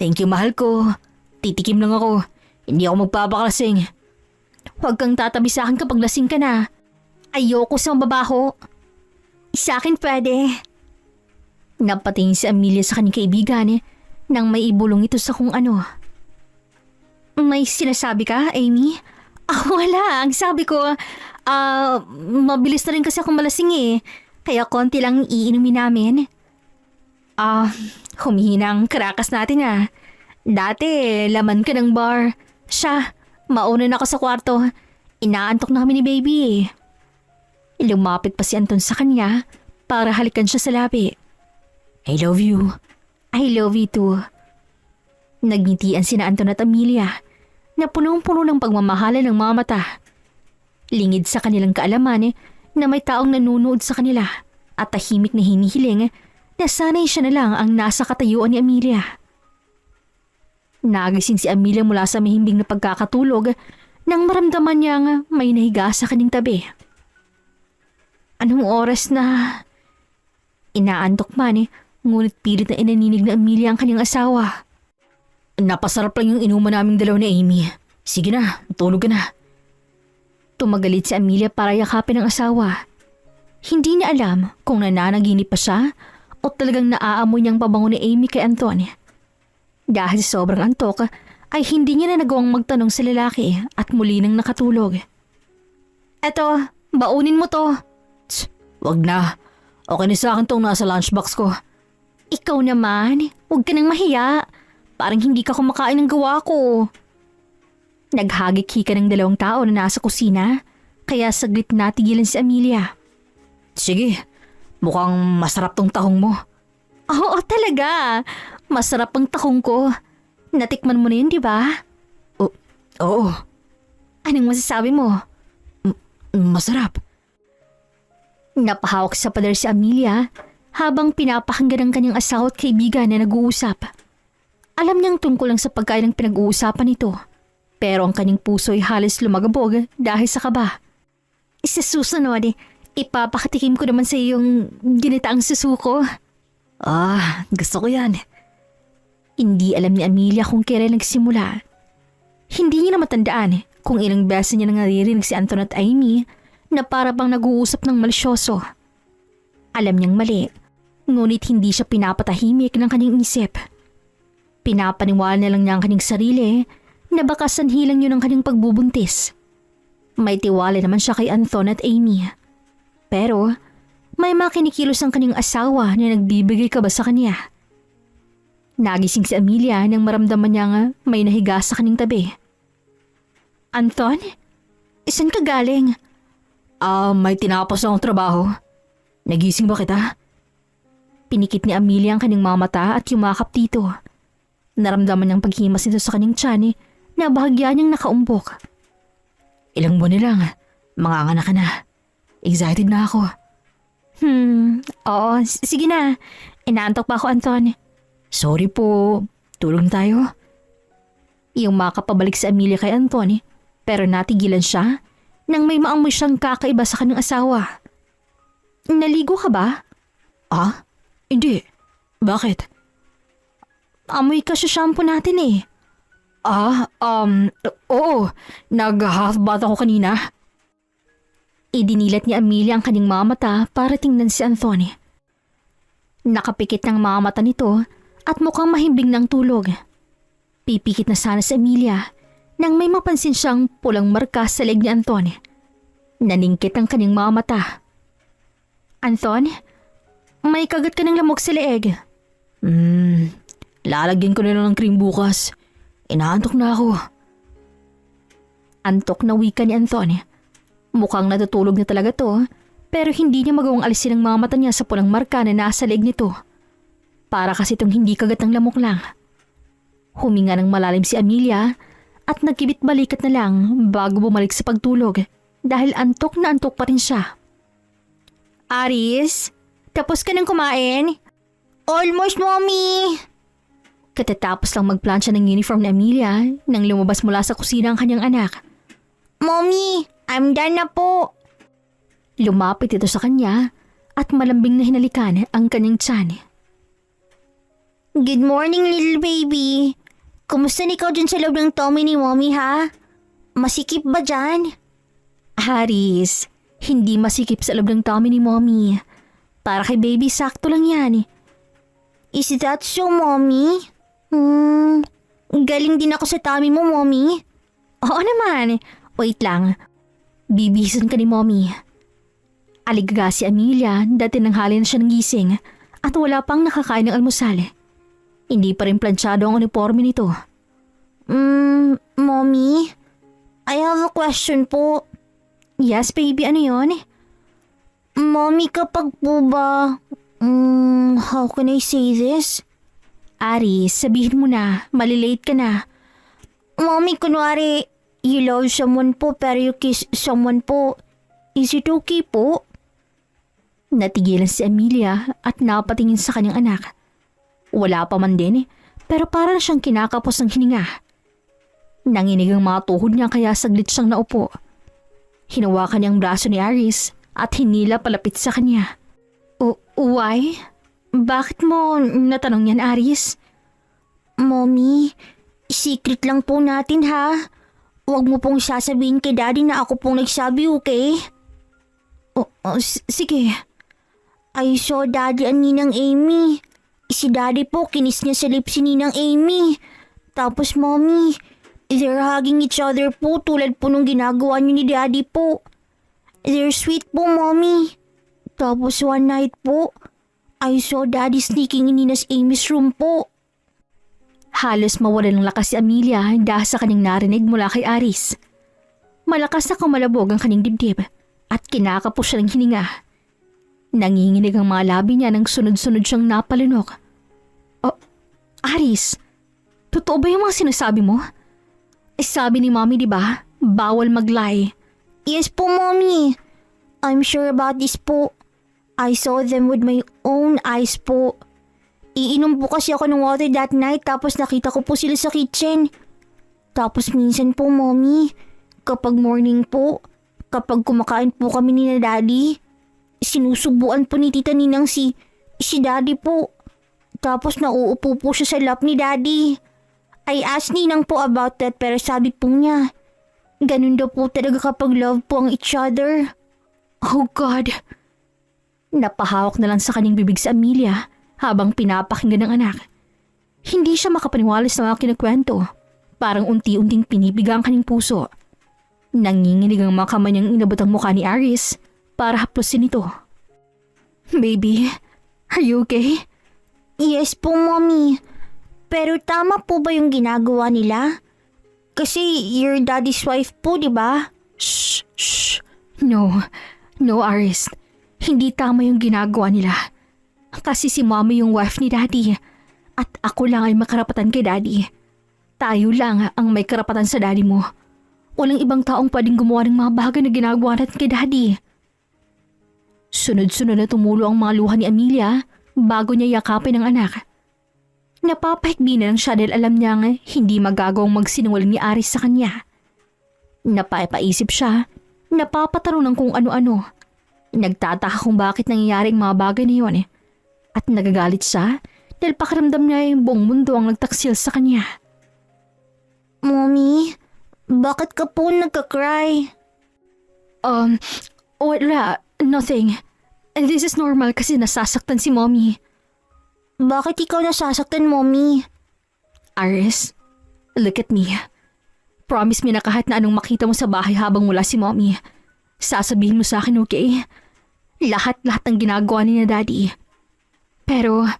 Thank you mahal ko. Titikim lang ako. Hindi ako magpapakalasing. Huwag kang tatabi sa akin kapag lasing ka na. Ayoko sa mababaho. Sa akin pwede. Napatingin si Amelia sa kanyang kaibigan nang may ibulong ito sa kung ano. May sinasabi ka, Amy? Wala. Ang sabi ko, mabilis na rin kasi akong malasing eh. Kaya konti lang iinumin namin. Humihina ang karakas natin ah. Dati, laman ka ng bar. Siya, mauna na ako sa kwarto. Inaantok na kami ni baby eh. Lumapit pa si Anton sa kanya para halikan siya sa labi. I love you. I love you too. Nagngitian sina Anton at Amelia na punong-puno ng pagmamahala ng mga mata. Lingid sa kanilang kaalaman na may taong nanunood sa kanila at tahimik na hinihiling na sanay siya na lang ang nasa katayuan ni Amelia. Nagising si Amelia mula sa mahimbing na pagkakatulog nang maramdaman niyang may nahiga sa kanyang tabi. Anong oras na? Inaantok man ngunit pilit na inaninig na Amelia ang kanyang asawa. Napasarap lang yung inuman naming dalaw ni Amy. Sige na, tulog ka na. Tumagalit si Amelia para yakapin ang asawa. Hindi niya alam kung nananaginip pa siya o talagang naaamoy niyang pabango ni Amy kay Anton. Dahil sa sobrang antok ay hindi niya na nagawang magtanong sa lalaki at muli nang nakatulog. Eto, baunin mo to. Tsk, wag na. Okay na sa akin tong nasa lunchbox ko. Ikaw naman, huwag ka nang mahiya. Parang hindi ka kumakain ng gawa ko. Naghagik-hika ng dalawang tao na nasa kusina, kaya saglit natigilan si Amelia. Sige, mukhang masarap tong tahong mo. Oo, talaga. Masarap ang tahong ko. Natikman mo na yun, di ba? Oo. Anong masasabi mo? Masarap. Napahawak sa pader si Amelia habang pinapakinggan ng kanyang asawa at kaibigan na nag-uusap. Alam niyang tungkol lang sa pagkain ang pinag-uusapan nito, pero ang kanyang puso ay halos lumagabog dahil sa kaba. Sa susunod, ipapakatikim ko naman sa iyong ginitaang susuko. Gusto ko yan. Hindi alam ni Amelia kung kailan nagsimula. Hindi niya na matandaan kung ilang beses niya nang naririnig si Anton at Amy na para bang nag-uusap ng malisyoso. Alam niyang mali, ngunit hindi siya pinapatahimik ng kanyang isip. Pinapaniwala na lang niya ang kanyang sarili na baka sanhi lang yun ang kanyang pagbubuntis. May tiwala naman siya kay Anton at Amy. Pero may mga kinikilos ang kanyang asawa na nagbibigay kaba sa kanya. Nagising si Amelia nang maramdaman niyang may nahiga sa kanyang tabi. Anton? Saan ka galing? May tinapos akong trabaho. Nagising ba kita? Pinikit ni Amelia ang kanyang mga mata at yumakap dito. Naramdaman niyang paghimas nito sa kanyang tiyan na bahagya niyang nakaumbok. Ilang buwan na lang, manganganak ka na. Excited na ako. Oo, sige na. Inaantok pa ako, Anton. Sorry po, tulog na tayo. Yung makapabalik si Amelia kay Anton, pero natigilan siya nang may maamoy siyang kakaiba sa kanyang asawa. Naligo ka ba? Hindi. Bakit? Amoy ka sa shampoo natin eh. Oo. Nag-half bath ako kanina. Idinilat ni Amelia ang kanyang mga mata para tingnan si Anthony. Nakapikit ng mga mata nito at mukhang mahimbing ng tulog. Pipikit na sana si Amelia nang may mapansin siyang pulang marka sa leg ni Anthony. Naningkit ang kanyang mga mata. Anton, may kagat ka ng lamok sa leeg. Lalagyan ko na lang ng cream bukas. Inaantok na ako. Antok na wika ni Anton. Mukhang natutulog na talaga to, pero hindi niya magawang alisin ang mga mata niya sa pulang marka na nasa leeg nito. Para kasi itong hindi kagat ng lamok lang. Huminga ng malalim si Amelia at nagkibit balikat na lang bago bumalik sa pagtulog dahil antok na antok pa rin siya. Aris, tapos ka nang kumain? Almost, Mommy! Katatapos lang magplansya ng uniform ni Amelia nang lumabas mula sa kusina ang kanyang anak. Mommy, I'm done na po. Lumapit ito sa kanya at malambing na hinalikan ang kanyang tiyan. Good morning, little baby. Kumusta na ikaw dyan sa loob ng tummy ni Mommy, ha? Masikip ba dyan? Haris, hindi masikip sa loob ng tummy ni Mommy. Para kay baby, sakto lang yan. Is that so, Mommy? Galing din ako sa tummy mo, Mommy. Oo naman. Wait lang. Bibihisan ka ni Mommy. Aligaga si Amelia dati nang halin siya ng gising at wala pang nakakain ng almusal. Hindi pa rin plansyado ang uniforme nito. Mommy? I have a question po. Yes, baby. Ano yon? Mommy, kapag po ba... how can I say this? Aris, sabihin mo na. Malilate ka na. Mommy, kunwari, you love someone po pero you kiss someone po. Is it okay po? Natigilan si Amelia at napatingin sa kanyang anak. Wala pa man din, pero parang siyang kinakapos ng hininga. Nanginig ang mga tuhod niya kaya saglit siyang naupo. Hinawakan niya ang braso ni Aris at hinila palapit sa kanya. Why? Bakit mo natanong yan, Aris? Mommy, secret lang po natin ha. Huwag mo pong sasabihin kay Daddy na ako pong nagsabi, okay? Sige. I saw Daddy and Ninang Amy. Si Daddy po, kinis niya sa lips si Ninang Amy. Tapos Mommy, they're hugging each other po tulad po nung ginagawa niyo ni Daddy po. They're sweet po, Mommy. Tapos one night po, I saw Daddy sneaking in Nina's Amy's room po. Halos mawalan ng lakas si Amelia dahil sa kanyang narinig mula kay Aris. Malakas na kumalabog ang kanyang dibdib at kinakapos siya ng hininga. Nanginginig ang mga labi niya nang sunod-sunod siyang napalunok. Oh, Aris, totoo ba yung mga sinasabi mo? Sabi ni Mommy, di ba? Bawal mag-lie. Yes po, Mommy. I'm sure about this po. I saw them with my own eyes po. Iinom po kasi ako ng water that night tapos nakita ko po sila sa kitchen. Tapos minsan po, Mommy, kapag morning po, kapag kumakain po kami ni na Daddy, sinusubuan po ni Tita Ninang si Daddy po. Tapos nauupo po siya sa lap ni Daddy. I asked Ninang po about that pero sabi po niya, ganun daw po talaga kapag love po ang each other. Oh God! Napahawak na lang sa kanyang bibig si Amelia habang pinapakinggan ng anak. Hindi siya makapaniwala sa mga kinukwento. Parang unti-unting pinipiga ang kanyang puso. Nanginginig ang mga kamay niyang inabot ang mukha ni Aris para haplusin ito. Baby, are you okay? Yes po, Mommy. Pero tama po ba yung ginagawa nila? Kasi your daddy's wife po, di ba? Shh, shh. No, Aris. Hindi tama yung ginagawa nila. Kasi si Mommy yung wife ni Daddy. At ako lang ay makarapatan kay Daddy. Tayo lang ang may karapatan sa Daddy mo. Walang ibang taong pwedeng gumawa ng mga bagay na ginagawa natin kay Daddy. Sunod-sunod na tumulo ang mga luha ni Amelia bago niya yakapin ang anak. Napapahikbi na lang siya dahil alam niyang hindi magagawang magsinungaling ni Aris sa kanya. Napapaisip siya, napapatanong ng kung ano-ano. Nagtataka kung bakit nangyayari ang mga bagay na yun. At nagagalit siya dahil pakiramdam niya yung buong mundo ang nagtaksil sa kanya. Mommy, bakit ka po nagka-cry? Wala, nothing. This is normal kasi nasasaktan si Mommy. Bakit ikaw nasasaktan, Mommy? Aris, look at me. Promise me na kahit na anong makita mo sa bahay habang wala si Mommy, sasabihin mo sa akin, okay? Lahat-lahat ng ginagawa ni na Daddy. Pero,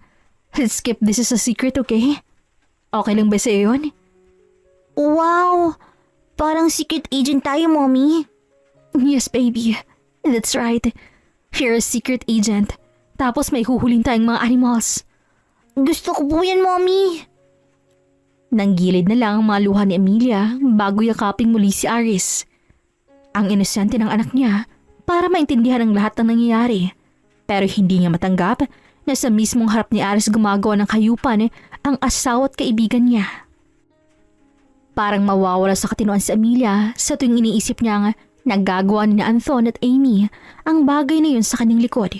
let's keep this as a secret, okay? Okay lang ba sa'yo yun? Wow! Parang secret agent tayo, Mommy. Yes, baby. That's right. You're a secret agent. Tapos may huhuling tayong mga animals. Gusto ko po yan, Mommy. Nanggilid na lang ang mga luha ni Amelia bago yakaping muli si Aris. Ang inosente ng anak niya para maintindihan ang lahat ng nangyayari. Pero hindi niya matanggap na sa mismong harap ni Aris gumagawa ng hayupan ang asawa at kaibigan niya. Parang mawawala sa katinoan si Amelia sa tuwing iniisip niya nagagawa ni Anthon at Amy ang bagay na yun sa kanyang likod.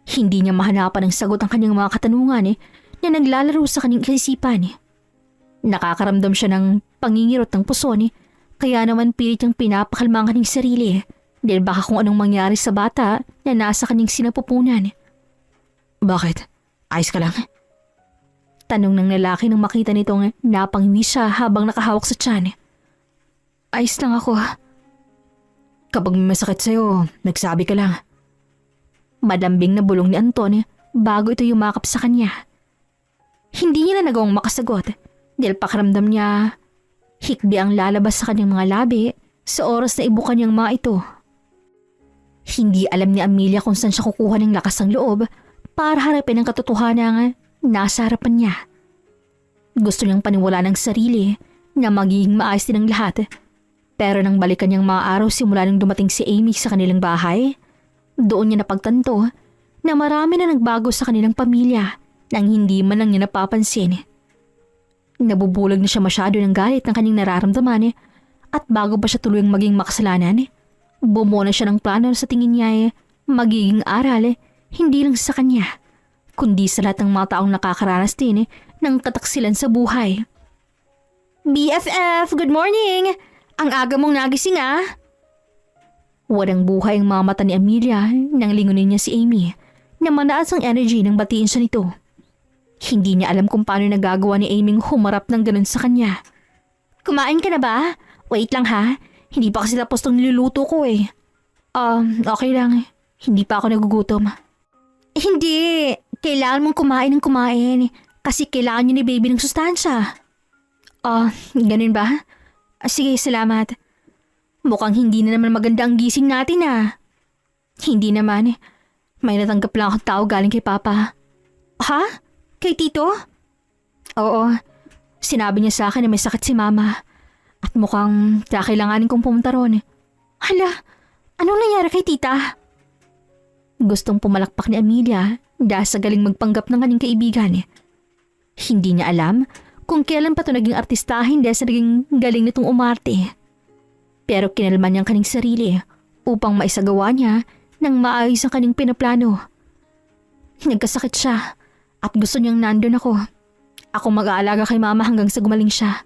Hindi niya mahanapan ng sagot ang kanyang mga katanungan na naglalaro sa kanyang kaisipan. Nakakaramdam siya ng pangingirot ng puso kaya naman pilit niyang pinapakalma ang kanyang sarili dahil baka kung anong mangyari sa bata na nasa kanyang sinapupunan. Bakit? Ayos ka lang? Tanong ng lalaki nang makita nitong napangwi siya habang nakahawak sa tiyan. Ayos lang ako. Kapag may masakit sa'yo, nagsabi ka lang. Madambing na bulong ni Anton bago ito yumakap sa kanya. Hindi niya na nagawang makasagot dahil pakiramdam niya hikbi ang lalabas sa kanyang mga labi sa oras na ibukan niyang mga ito. Hindi alam ni Amelia kung saan siya kukuha ng lakas ng loob para harapin ang katotohanan nasa harapan niya. Gusto niyang paniwalaan ng sarili na magiging maayos din ang lahat. Pero nang balikan niyang mga araw simula nang dumating si Amy sa kanilang bahay, doon niya napagtanto na marami na nagbago sa kanilang pamilya nang hindi man lang niya napapansin. Nabubulag na siya masyado ng galit ng kanyang nararamdaman at bago pa siya tuluyang maging makasalanan, bumuo na siya ng plano sa tingin niya magiging aral hindi lang sa kanya, kundi sa lahat ng mga taong nakakaranas din ng kataksilan sa buhay. BFF, good morning! Ang aga mong nagising Walang buhay ang mga mata ni Amelia nang lingunin niya si Amy na manaas ang energy ng batiin siya nito. Hindi niya alam kung paano nagagawa ni Amy humarap ng ganun sa kanya. Kumain ka na ba? Wait lang ha, hindi pa kasi tapos tong niluluto ko Okay lang, hindi pa ako nagugutom. Hindi, kailangan mong kumain ng kumain kasi kailangan niyo ni baby ng sustansya. Oh, ganun ba? Sige, salamat. Mukhang hindi na naman maganda ang gising natin Hindi naman. May natanggap lang akong tao galing kay Papa. Ha? Kay Tito? Oo. Sinabi niya sa akin na may sakit si Mama. At mukhang kakailanganin kong pumunta ron. Hala, anong nangyari kay Tita? Gustong pumalakpak ni Amelia dahil sa galing magpanggap ng kanyang kaibigan. Hindi niya alam kung kailan pa ito naging artistahin dahil sa naging galing nitong umarte. Pero kinalma niya ang kanyang sarili upang maisagawa niya nang maayos ang kanyang pinaplano. Nagkasakit siya at gusto niyang nandun ako. Ako mag-aalaga kay Mama hanggang sa gumaling siya.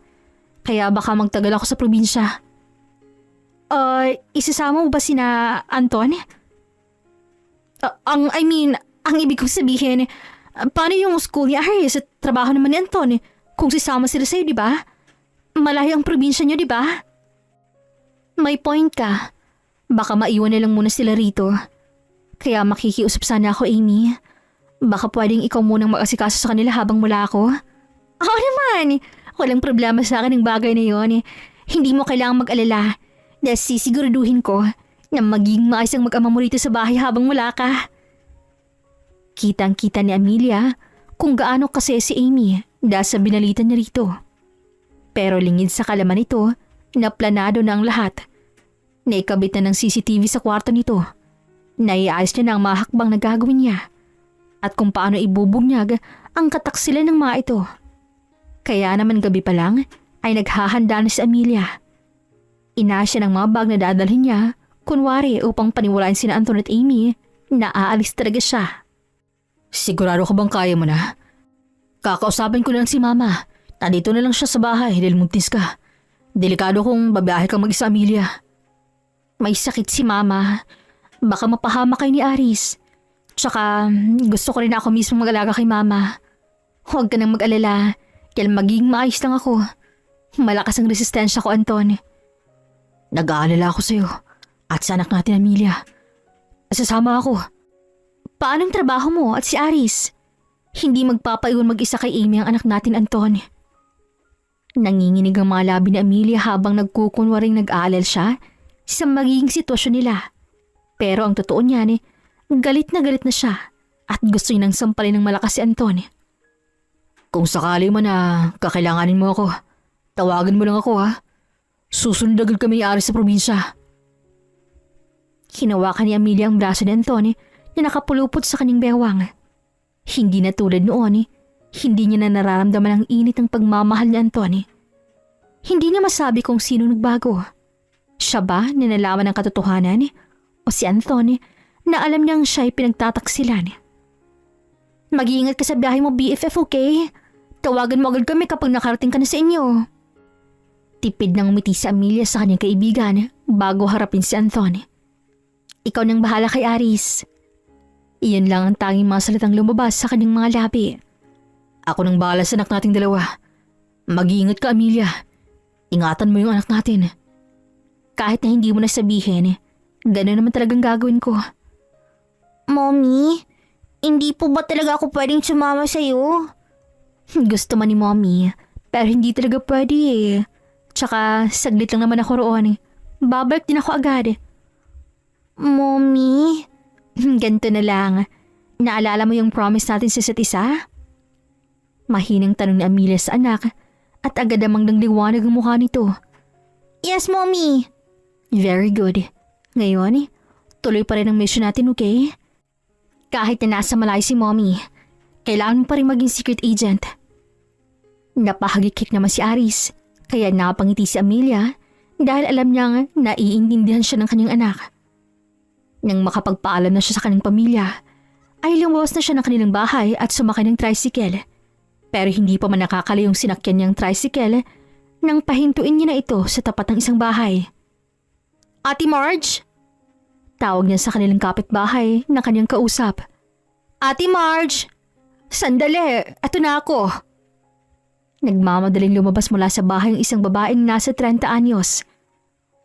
Kaya baka magtagal ako sa probinsya. Isasama mo ba sina Anton? Ang ibig kong sabihin, paano yung school ni Aris at trabaho naman ni Anton kung sisama sila sa'yo, di ba? Malayo ang probinsya niyo, di ba? May point ka. Baka maiwan na lang muna sila rito. Kaya makikiusap sana ako, Amy. Baka pwedeng ikaw munang mag-asikaso sa kanila habang wala ako. Oo naman! Walang problema sa akin ang bagay na yon. Hindi mo kailangang mag-alala dahil sisiguraduhin ko na magiging maayos ang mag-ama mo rito sa bahay habang wala ka. Kitang-kita ni Amelia kung gaano kasi si Amy dahil sa binalitan niya rito. Pero lingid sa kalaman nito na planado na ang lahat. Naikabit na ng CCTV sa kwarto nito. Naiayos niya na ang mga hakbang na gagawin niya at kung paano ibubunyag ang kataksilan ng mga ito. Kaya naman gabi pa lang ay naghahanda na si Amelia. Inasya ng mga bag na dadalhin niya kunwari upang paniwalaan sina Anton at Amy na aalis talaga siya. Sigurado ka bang kaya mo na? Kakausapin ko lang si Mama. Nandito na lang siya sa bahay dahil muntis ka. Delikado kung babiyahe kang mag-isa, Amelia. May sakit si Mama. Baka mapahama kay ni Aris. Tsaka gusto ko rin ako mismo mag-alaga kay Mama. Huwag ka nang mag-alala dahil magiging maayos lang ako. Malakas ang resistensya ko, Anton. Nag-aalala ako sa'yo at sa anak natin, Amelia. Sasama ako. Paano ang trabaho mo at si Aris? Hindi magpapaiwan mag-isa kay Amy ang anak natin, Anton. Nanginginig ang mga labi ni Amelia habang nagkukunwaring nag-aalala siya sa magiging sitwasyon nila. Pero ang totoo niyan, galit na siya at gusto niya nang sampalin ng malakas si Anton. Kung sakali man na kakailanganin mo ako, tawagan mo lang ako Susunod agad kami ni Aris sa probinsya. Hinawakan ni Amelia ang braso ni Anton na nakapulupot sa kanyang bewang. Hindi na tulad noon, hindi niya na nararamdaman ang init ng pagmamahal ni Anton. Hindi niya masabi kung sino nagbago. Siya ba na nalaman ng katotohanan o si Anton na alam niyang siya'y pinagtataksilan? Mag-iingat ka sa biyahe mo, BFF, okay? Tawagan mo agad kami kapag nakarating ka na sa inyo. Tipid nang umiti si Amelia sa kanyang kaibigan bago harapin si Anton. Ikaw nang bahala kay Aris. Iyon lang ang tanging mga salitang lumabas sa kanyang mga labi. Ako nang bahala sa anak nating dalawa. Mag-iingat ka, Amelia. Ingatan mo yung anak natin. Kahit na hindi mo na sabihin, gano'n naman talagang gagawin ko. Mommy, hindi po ba talaga ako pwedeng sumama sa'yo? Gusto man ni Mommy, pero hindi talaga pwede Tsaka saglit lang naman ako roon Babalik din ako agad. Mommy? Ganito na lang. Naalala mo yung promise natin sa isa't isa? Mahinang tanong ni Amelia sa anak at agad namang nangliwanag ang mukha nito. Yes, Mommy. Very good. Ngayon, tuloy pa rin ang mission natin, okay? Kahit na nasa malayo si Mommy, kailangan mo pa rin maging secret agent. Napahagikik naman si Aris, kaya napangiti si Amelia dahil alam niyang naiintindihan siya ng kanyang anak. Nang makapagpaalam na siya sa kanyang pamilya, ay lumuwas na siya ng kanilang bahay at sumakay ng tricycle. Pero hindi pa man nakakala yung sinakyan niyang tricycle nang pahintuin niya na ito sa tapat ng isang bahay. Ate Marge? Tawag niya sa kanilang kapitbahay na kanyang kausap. Ate Marge! Sandali! Ato na ako! Nagmamadaling lumabas mula sa bahay ang isang babaeng nasa 30 anyos.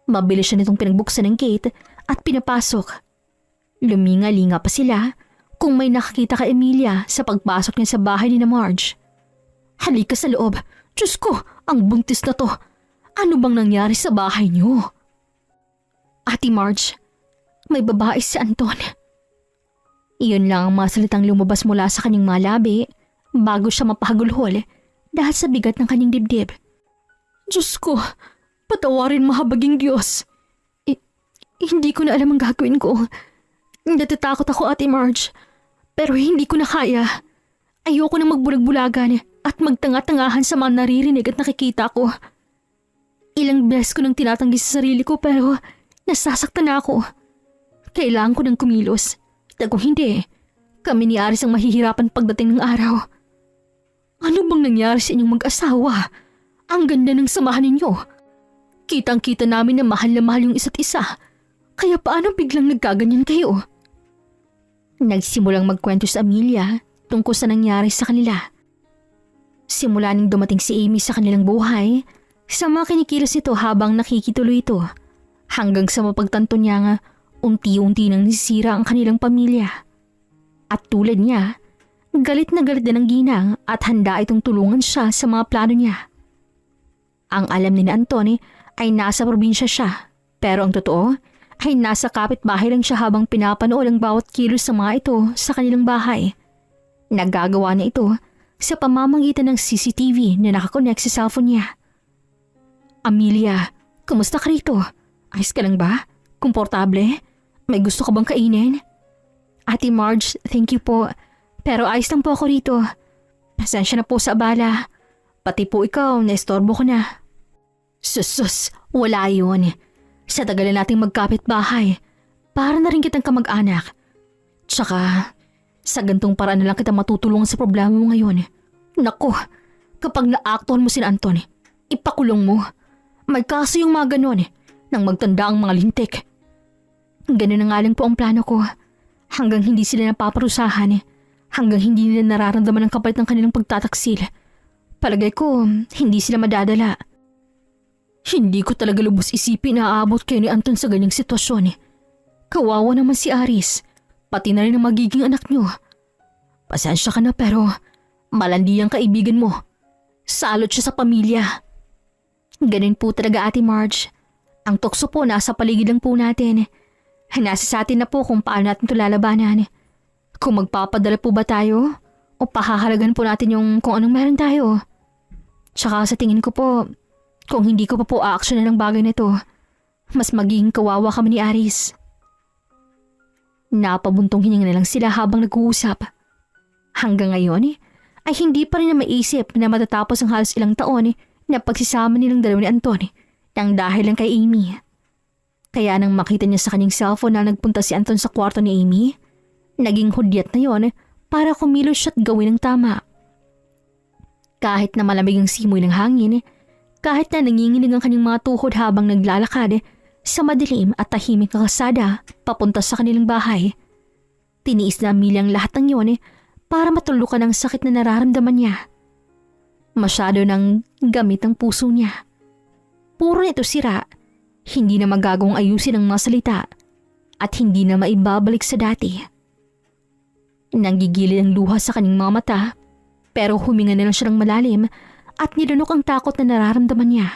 Mabilis siya nitong pinagbuksan ng gate at pinapasok. Luminga-linga pa sila kung may nakakita kay Amelia sa pagpasok niya sa bahay ni na Marge. Halika sa loob. Diyos ko, ang buntis na to. Ano bang nangyari sa bahay niyo? Ate Marge, may babae si Anton. Iyon lang ang mga salitang lumabas mula sa kanyang malabi bago siya mapahagulhol dahil sa bigat ng kanyang dibdib. Diyos ko, patawarin mahabaging Diyos. Hindi ko na alam ang gagawin ko. Natatakot ako, Ate Marge, pero hindi ko na kaya. Ayoko na magbulag-bulagan at magtanga-tangahan sa mga naririnig at nakikita ko. Ilang beses ko nang tinatanggi sa sarili ko pero nasasaktan na ako. Kailangan ko ng kumilos. At kung hindi, kami ni Aris ang mahihirapan pagdating ng araw. Ano bang nangyari sa inyong mag-asawa? Ang ganda ng samahan ninyo. Kitang-kita namin na mahal yung isa't isa. Kaya paano biglang nagkaganyan kayo? Nagsimulang magkwento sa Amelia tungkol sa nangyari sa kanila. Simula nang dumating si Amy sa kanilang buhay, sa mga kinikilos nito habang nakikituloy ito, hanggang sa mapagtanto niya nga unti-unti nang nisira ang kanilang pamilya. At tulad niya, galit na galit din ang ginang at handa itong tulungan siya sa mga plano niya. Ang alam ni Anthony ay nasa probinsya siya, pero ang totoo ay nasa kapitbahay lang siya habang pinapanood ang bawat kilos sa mga ito sa kanilang bahay. Nagagawa na ito sa pamamagitan ng CCTV na nakakonect sa cellphone niya. Amelia, kumusta ka rito? Ayos ka lang ba? Komportable? May gusto ka bang kainin? Ate Marge, thank you po. Pero ayos lang po ako rito. Pasensya na po sa abala. Pati po ikaw, naistorbo ko na. Sus, wala yun. Sa tagal na nating magkapit-bahay, para na rin kitang kamag-anak. Tsaka, sa gantong paraan na lang kita matutulungan sa problema mo ngayon. Naku, kapag naaktuhan mo si Anton, ipakulong mo. May kaso yung mga ganon nang magtanda ang mga lintik. Ganun na nga lang po ang plano ko. Hanggang hindi sila napaparusahan, hanggang hindi nila nararamdaman ang kapalit ng kanilang pagtataksil. Palagay ko, hindi sila madadala. Hindi ko talaga lubos isipin na aabot kayo ni Anton sa ganyang sitwasyon. Kawawa naman si Aris, pati na rin ang magiging anak niyo. Pasensya ka na pero malandi ang kaibigan mo. Salot siya sa pamilya. Ganun po talaga, Ate Marge. Ang tukso po nasa paligid lang po natin. Nasa sa atin na po kung paano natin ito lalabanan. Kung magpapadala po ba tayo o pahahalagan po natin yung kung anong meron tayo. Tsaka sa tingin ko po, kung hindi ko pa po aaksyonan ng bagay na ito, mas magiging kawawa kami ni Aris. Napabuntong hininga na lang sila habang nag-uusap. Hanggang ngayon ay hindi pa rin na maisip na matatapos ang halos ilang taon na pagsisama nilang dalawa ni Anton nang dahil lang kay Amy. Kaya nang makita niya sa kanyang cellphone na nagpunta si Anton sa kwarto ni Amy, naging hudyat na yon para kumilos siya at gawin ang tama. Kahit na malamig ang simoy ng hangin, kahit na nanginginig ang kanyang mga tuhod habang naglalakad sa madilim at tahimik na kalsada papunta sa kanilang bahay, tiniis na Amelia ang lahat ng yon para matulukan ang sakit na nararamdaman niya. Masyado nang gamit ang puso niya. Puro nito sira, hindi na magagawang ayusin ang mga salita at hindi na maibabalik sa dati. Nanggigilid ang luha sa kanyang mga mata pero huminga na lang siya ng malalim at nilunok ang takot na nararamdaman niya.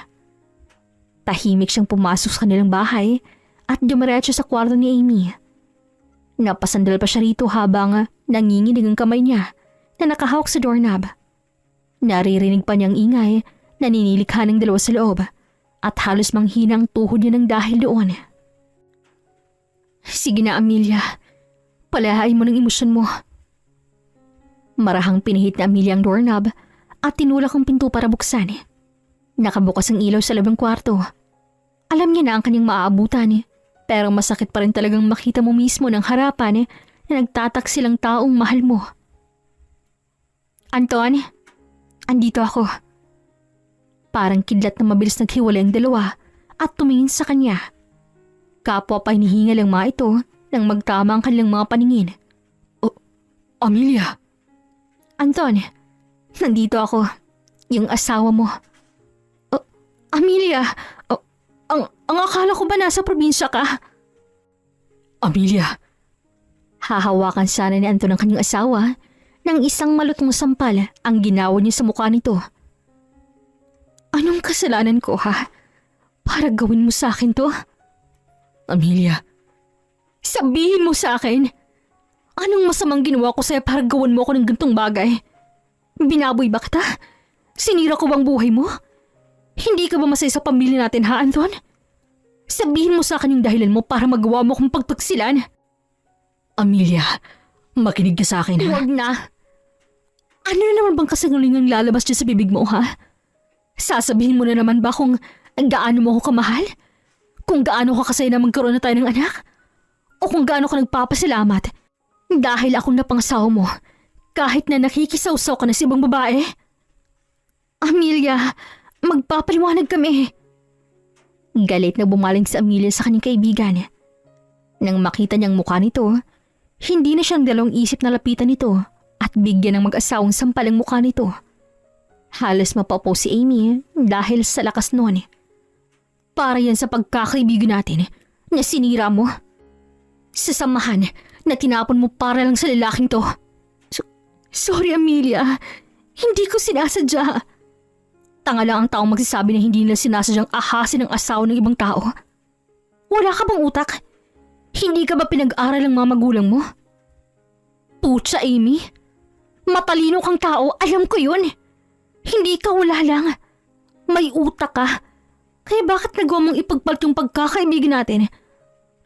Tahimik siyang pumasok sa kanilang bahay at dumiretso sa kwarto ni Amy. Napasandal pa siya rito habang nanginginig ang kamay niya na nakahawak sa doorknob. Naririnig pa niyang ingay na ninilikha ng dalawa sa loob at halos manghinang tuhod niya ng dahil doon. Sige na, Amelia. Palahain mo ng emosyon mo. Marahang pinihit na Amelia ang doorknob at tinulak ang pinto para buksan. Nakabukas ang ilaw sa labang kwarto. Alam niya na ang kanyang maaabutan pero masakit pa rin talagang makita mo mismo ng harapan na nagtataksil ang taong mahal mo. Anton, andito ako. Parang kidlat na mabilis naghiwalay ang dalawa at tumingin sa kanya. Kapwa pa hinihingal ang mga ito nang magtama ang kanilang mga paningin. Amelia! Anton, nandito ako. Yung asawa mo. Amelia! Ang akala ko ba nasa probinsya ka? Amelia! Hahawakan sana ni Anton ang kanyang asawa ng isang malutong sampal ang ginawa niya sa mukha nito. Anong kasalanan ko ha? Para gawin mo sa akin to? Amelia, sabihin mo sa akin. Anong masamang ginawa ko sa'yo para gawin mo ako ng gantong bagay? Binaboy ba kita? Sinira ko bang buhay mo? Hindi ka ba masaya sa pamilya natin ha, Anton? Sabihin mo sa akin yung dahilan mo para magawa mo akong pagtaksilan. Amelia, makinig ka sa akin ha? Huwag na. Ano na naman bang kasinungalingang lalabas dyan sa bibig mo ha? Sasabihin mo na naman ba kung gaano mo ako kamahal? Kung gaano ka kasaya na magkaroon na tayo ng anak? O kung gaano ka nagpapasalamat dahil akong napangasawa mo kahit na nakikisawsaw ka na sa ibang babae? Amelia, magpapaliwanag kami. Galit na bumaling si Amelia sa kanyang kaibigan. Nang makita niyang mukha nito, hindi na siyang dalawang isip na lapitan nito at bigyan ng mag-asawang sampal ang mukha nito. Halos mapaupo si Amy dahil sa lakas noon. Para yan sa pagkakaibigan natin na sinira mo. Sa samahan na tinapon mo para lang sa lalaking to. Sorry Amelia, hindi ko sinasadya. Tanga lang ang taong magsasabi na hindi nila sinasadyang ahasin ang asawa ng ibang tao. Wala ka bang utak? Hindi ka ba pinag-aral ng mga magulang mo? Putya Amy, matalino kang tao, alam ko yun. Hindi ka wala lang. May utak ka. Kaya bakit nagawa mong ipagpalit yung pagkakaibigan natin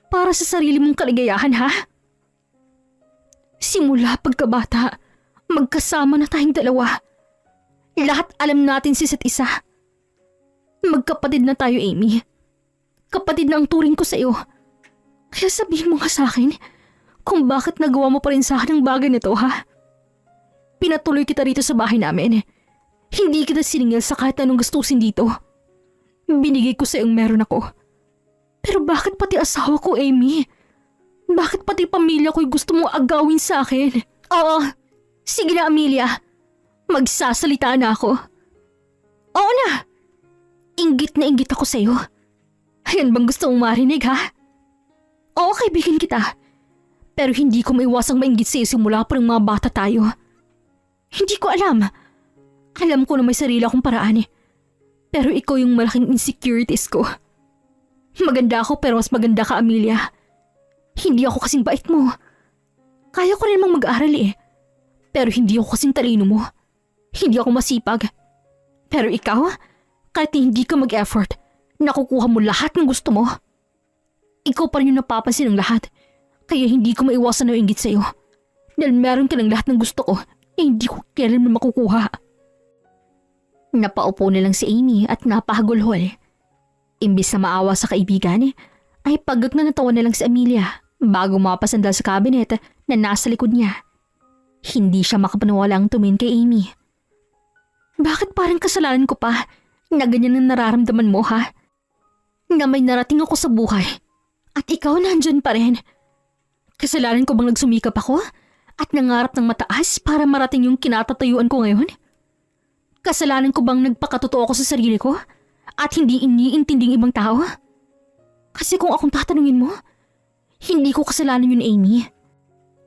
para sa sarili mong kaligayahan ha? Simula pagkabata, magkasama na tayong dalawa. Lahat alam natin si isa't isa. Magkapatid na tayo, Amy. Kapatid na ang turing ko sa'yo. Kaya sabihin mo nga sa akin kung bakit nagawa mo pa rin sa akin ang bagay nito ha? Pinatuloy kita rito sa bahay namin. Hindi kita siningil sa kahit anong gastusin dito. Binigay ko sa iyong meron ako. Pero bakit pati asawa ko, Amy? Bakit pati pamilya ko'y gusto mong agawin sa akin? Oo, sige na Amelia. Magsasalita na ako. Oo na. Inggit na inggit ako sa'yo. Ayan bang gusto mong marinig ha? Oo, kaibigan kita. Pero hindi ko maiwasang mainggit sa'yo simula pa ng mga bata tayo. Hindi ko alam. Alam ko na may sarili akong paraan. Pero ikaw yung malaking insecurities ko. Maganda ako pero mas maganda ka, Amelia. Hindi ako kasing bait mo. Kaya ko rin mang mag-aral Pero hindi ako kasing talino mo. Hindi ako masipag. Pero ikaw, kahit hindi ka mag-effort, nakukuha mo lahat ng gusto mo. Ikaw pa rin yung napapansin ng lahat. Kaya hindi ko maiwasan na inggit sa'yo. Dahil meron ka ng lahat ng gusto ko, hindi ko kailanman makukuha. Napaupo na lang si Amy at napahagulhol. Imbis na maawa sa kaibigan, ay pagod na natawa na lang si Amelia bago mapasandal sa cabinet na nasa likod niya. Hindi siya makapaniwalang tumingin kay Amy. Bakit parang kasalanan ko pa na ganyan ang nararamdaman mo ha? Na may narating ako sa buhay at ikaw nandyan pa rin. Kasalanan ko bang nagsumikap ako at nangarap ng mataas para marating yung kinatatayuan ko ngayon? Kasalanan ko bang nagpakatotoo ako sa sarili ko at hindi iniintinding ibang tao? Kasi kung akong tatanungin mo, hindi ko kasalanan yun, Amy.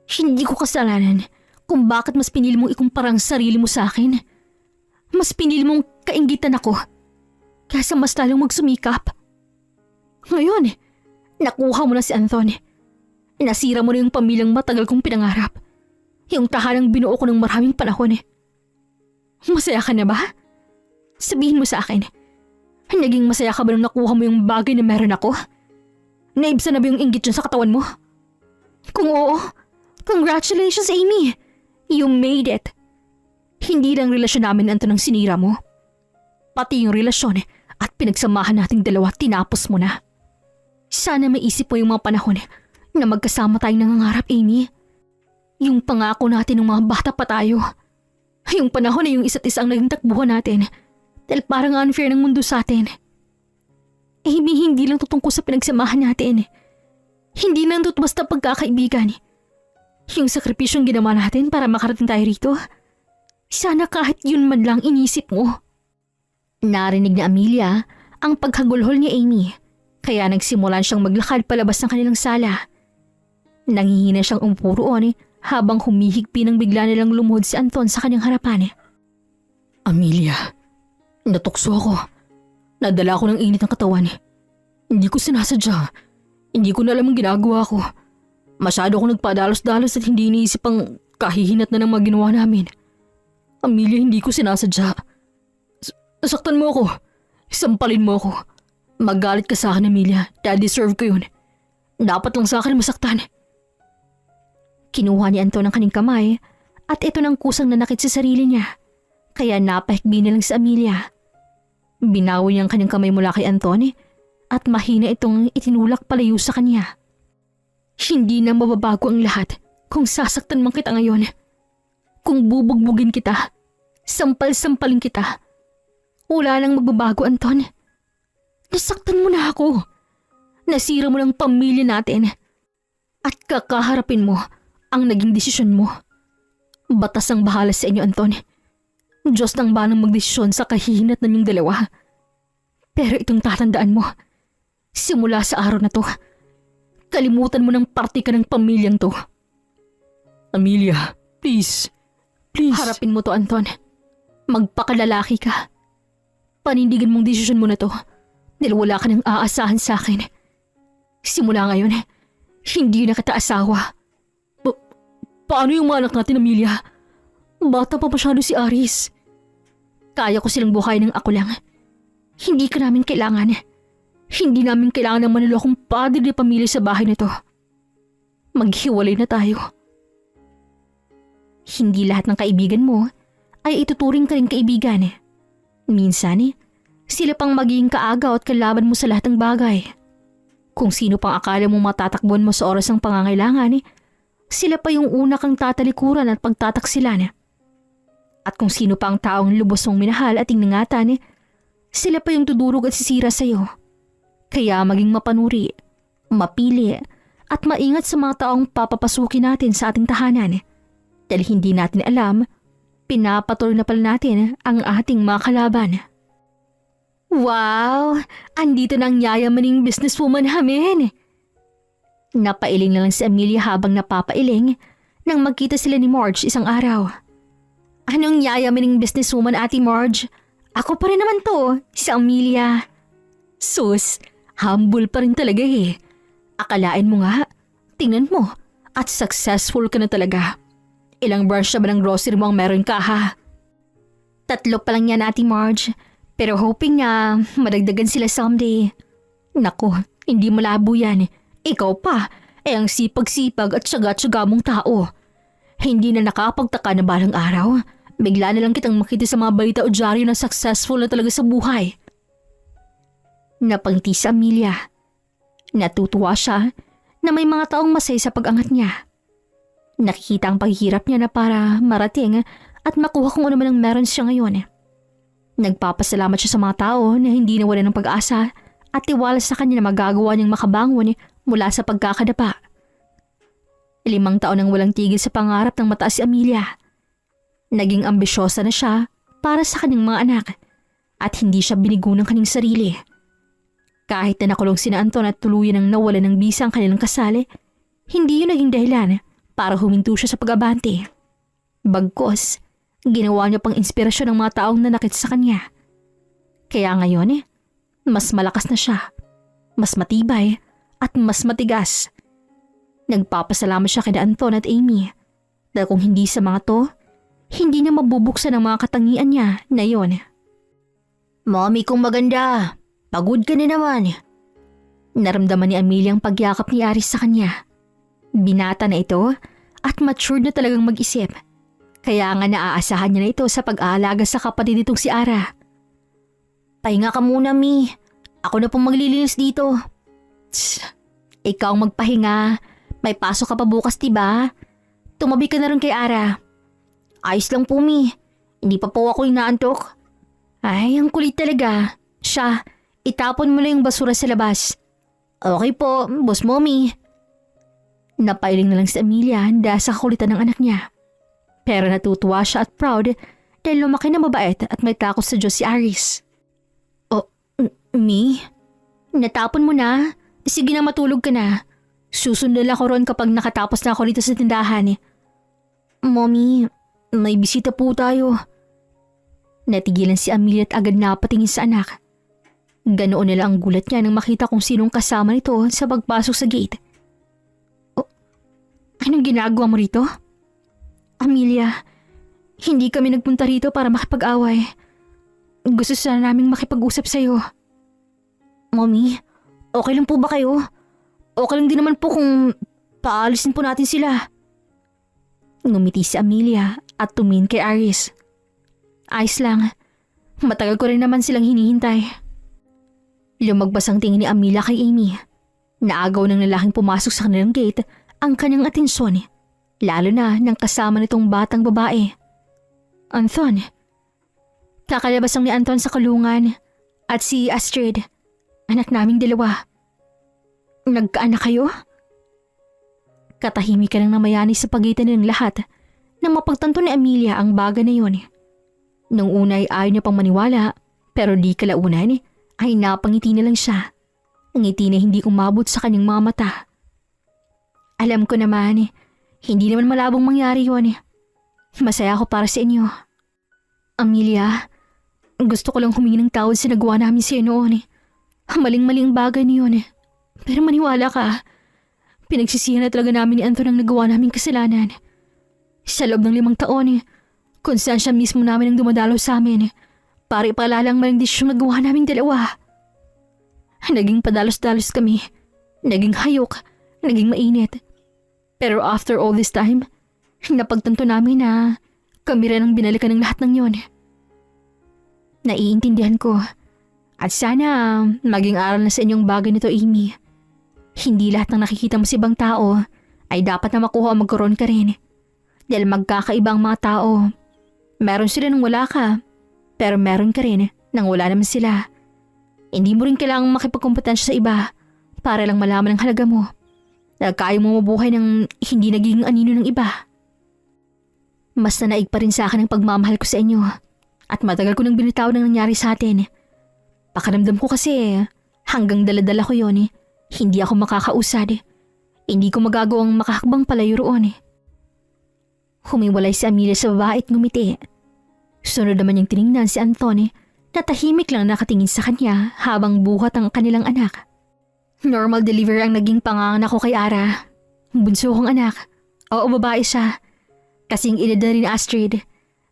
Hindi ko kasalanan kung bakit mas pinili mong ikumpara ang sarili mo sa akin. Mas pinili mong kainggitan ako kaysa mas lalong magsumikap. Ngayon, nakuha mo na si Anton. Nasira mo na yung pamilyang matagal kong pinangarap. Yung tahanang binuo ko ng maraming panahon. Masaya ka na ba? Sabihin mo sa akin, naging masaya ka ba nung nakuha mo yung bagay na meron ako? Naibsa na ba yung inggit dyan sa katawan mo? Kung oo, congratulations Amy! You made it! Hindi lang relasyon namin Anton ang sinira mo. Pati yung relasyon at pinagsamahan nating dalawa tinapos mo na. Sana maisip mo yung mga panahon na magkasama tayong nangangarap, Amy. Yung pangako natin ng mga bata pa tayo. Yung panahon na yung isa't isa ang naging takbuhan natin dahil parang unfair ng mundo sa atin. Amy, hindi lang tutungkol sa pinagsamahan natin. Hindi lang ito basta pagkakaibigan. Yung sakripisyong ginawa natin para makarating tayo rito. Sana kahit yun man lang inisip mo. Narinig ni Amelia ang paghagulhol ni Amy, kaya nagsimulan siyang maglakad palabas ng kanilang sala. Nangihina siyang umupo roon habang humihigpi nang bigla nilang lumuhod si Anton sa kanyang harapan. Amelia, natukso ako. Nadala ako ng init ng katawan. Hindi ko sinasadya. Hindi ko na alam ang ginagawa ko. Masyado akong nagpadalos-dalos at hindi iniisip ang kahihinat na ng mga ginawa namin. Amelia, hindi ko sinasadya. Nasaktan mo ako. Sampalin mo ako. Magalit ka sa akin, Amelia. Deserve ko yun. Dapat lang sa akin masaktan. Kinuha ni Anton ang kanyang kamay at ito nang kusang nanakit sa sarili niya. Kaya napahikbi na lang sa Amelia. Binawi niya ang kanyang kamay mula kay Anton at mahina itong itinulak palayo sa kanya. Hindi na mababago ang lahat kung sasaktan man kita ngayon. Kung bubugbugin kita, sampal-sampalin kita. Wala nang magbabago, Anton. Nasaktan mo na ako. Nasira mo ng pamilya natin. At kakaharapin mo ang naging desisyon mo. Batas ang bahala sa inyo, Anton. Diyos nang balang magdesisyon sa kahihinat na niyong dalawa. Pero itong tatandaan mo, simula sa araw na to, kalimutan mo ng parte ka ng pamilyang to. Amelia, please. Please. Harapin mo to, Anton. Magpakalalaki ka. Panindigan mong desisyon mo na to dahil wala ka nang aasahan sa akin. Simula ngayon, hindi na kita asawa. Paano yung mga anak natin, Amelia? Bata pa masyado si Aris. Kaya ko silang buhay ng ako lang. Hindi ka namin kailangan. Hindi namin kailangan ng manlolokong padre de pamilya sa bahay na to. Maghiwalay na tayo. Hindi lahat ng kaibigan mo ay ituturing ka rin kaibigan. Minsan, sila pang magiging kaagaw at kalaban mo sa lahat ng bagay. Kung sino pang akala mo matatakbuhan mo sa oras ng pangangailangan, sila pa yung una kang tatalikuran at pagtataksilan. At kung sino pa ang taong lubos mong minahal at iningatan, sila pa yung tudurog at sisira sa'yo. Kaya maging mapanuri, mapili, at maingat sa mga taong papapasukin natin sa ating tahanan. Dahil hindi natin alam, pinapatuloy na pala natin ang ating mga kalaban. Wow! Andito na ang yayamaning businesswoman namin! Napailing na lang si Amelia habang napapailing nang magkita sila ni Marge isang araw. Anong yayamaning businesswoman, Ate Marge? Ako pa rin naman to, si Amelia. Sus, humble pa rin talaga eh. Akalain mo nga, tingnan mo, at successful ka na talaga. Ilang branch na ba ng grocery mo ang meron ka ha? 3 pa lang yan, Ate Marge. Pero hoping na madagdagan sila someday. Naku, hindi malabo yan. Ikaw pa, ang sipag-sipag at tsaga-tsaga mong tao. Hindi na nakapagtaka na balang araw. Bigla na lang kitang makita sa mga balita o dyaryo na successful na talaga sa buhay. Napangiti si Amelia. Natutuwa siya na may mga taong masaya sa pag-angat niya. Nakikita ang paghihirap niya na para marating at makuha kung ano man ang meron siya ngayon. Nagpapasalamat siya sa mga tao na hindi nawalan ng pag-asa at tiwala sa kanya na magagawa niyang makabangon mula sa pagkakadapa. 5 taon nang walang tigil sa pangarap ng mataas si Amelia. Naging ambisyosa na siya para sa kanyang mga anak at hindi siya binigo ng kanyang sarili. Kahit na nakulong sina Anton at tuluyan ang nawalan ng bisa ang kanilang kasal, hindi yun naging dahilan para huminto siya sa pag-abante. Bagkus, ginawa niya pang inspirasyon ng mga taong nanakit sa kanya. Kaya ngayon, mas malakas na siya, mas matibay at mas matigas. Nagpapasalamat siya kina Anton at Amy dahil kung hindi sa mga to, hindi niya mabubuksan ang mga katangian niya na yon. Mommy kong maganda, pagod ka na naman. Naramdaman ni Amelia ang pagyakap ni Aris sa kanya. Binata na ito at matured na talagang mag-isip. Kaya nga naaasahan niya na ito sa pag-aalaga sa kapatid nitong si Ara. Pahinga ka muna, Mi. Ako na pong maglilinis dito. Tss, ikaw magpahinga. May pasok ka pa bukas, diba? Tumabi ka na rin kay Ara. Ayos lang po, Mi. Hindi pa po ako inaantok. Ay, ang kulit talaga. Siya, itapon mo na yung basura sa labas. Okay po, Boss Mommy. Napailing na lang si Amelia dahil sa kakulitan ng anak niya. Pero natutuwa siya at proud dahil lumaki na mabait at may takot sa Diyos si Aris. Oh, Mi? Natapon mo na? Sige na, matulog ka na. Susundan ako ron kapag nakatapos na ako dito sa tindahan. Mommy, may bisita po tayo. Natigilan si Amelia at agad napatingin sa anak. Ganoon nila ang gulat niya nang makita kung sinong kasama nito sa pagpasok sa gate. Oh, anong ginagawa mo rito? Amelia, hindi kami nagpunta rito para makipag-away. Gusto sana naming makipag-usap sa'yo. Mommy, okay lang po ba kayo? Okay lang din naman po kung paalisin po natin sila. Ngumiti si Amelia at tumingin kay Aris. Ayos lang. Matagal ko rin naman silang hinihintay. Lumagpas ang tingin ni Amelia kay Amy. Naagaw ng lalaking pumasok sa kanilang gate ang kanyang atensyon, lalo na ng kasama nitong batang babae. Anton. Kakalabas ang ni Anton sa kulungan at si Astrid, anak naming dalawa. Nagkaanak kayo? Katahimik ka lang namayani sa pagitan ng lahat nang mapagtanto ni Amelia ang bagay na yun. Nung una ay ayaw niya pang maniwala, pero di kalaunan ay napangiti na lang siya. Ang ngiti na hindi umabot sa kanyang mga mata. Alam ko naman, hindi naman malabong mangyari yun. Masaya ako para sa inyo. Amelia, gusto ko lang humingi ng tawad sa nagawa namin sa iyo noon. Maling-maling bagay niyon. Pero maniwala ka, pinagsisihan na talaga namin ni Anton ang nagawa naming kasalanan. Sa loob ng 5 taon, kung saan siya mismo namin ang dumadalaw sa amin, para ipaalala ang maling desisyong nagawa naming dalawa. Naging padalos-dalos kami, naging hayok, naging mainit. Pero after all this time, napagtanto namin na kami rin ang binalikan ng lahat ng yon. Naiintindihan ko. At sana maging aral na sa inyong bagay nito, Amy. Hindi lahat ng nakikita mo sa ibang tao ay dapat na makuha o magkaroon ka rin. Dahil magkakaiba ang mga tao. Meron sila nang wala ka, pero meron ka rin nang wala naman sila. Hindi mo rin kailangang makipagkompetensya sa iba para lang malaman ang halaga mo. Dahil kaya mo mabuhay ng hindi nagiging anino ng iba. Mas nanaig pa rin sa akin ang pagmamahal ko sa inyo. At matagal ko nang binitaw ng nangyari sa atin. Pakiramdam ko kasi hanggang daladala ko yon. Hindi ako makakausad. Hindi ko magagawang makahakbang palayo roon. Humiwalay si Amelia sa babae at ngumiti. Sunod naman niyang tiningnan si Anton na tahimik lang nakatingin sa kanya habang buhat ang kanilang anak. Normal delivery ang naging panganganak ko kay Ara. Bunso kong anak. Oo, babae siya. Kasing edad na rin ni Astrid.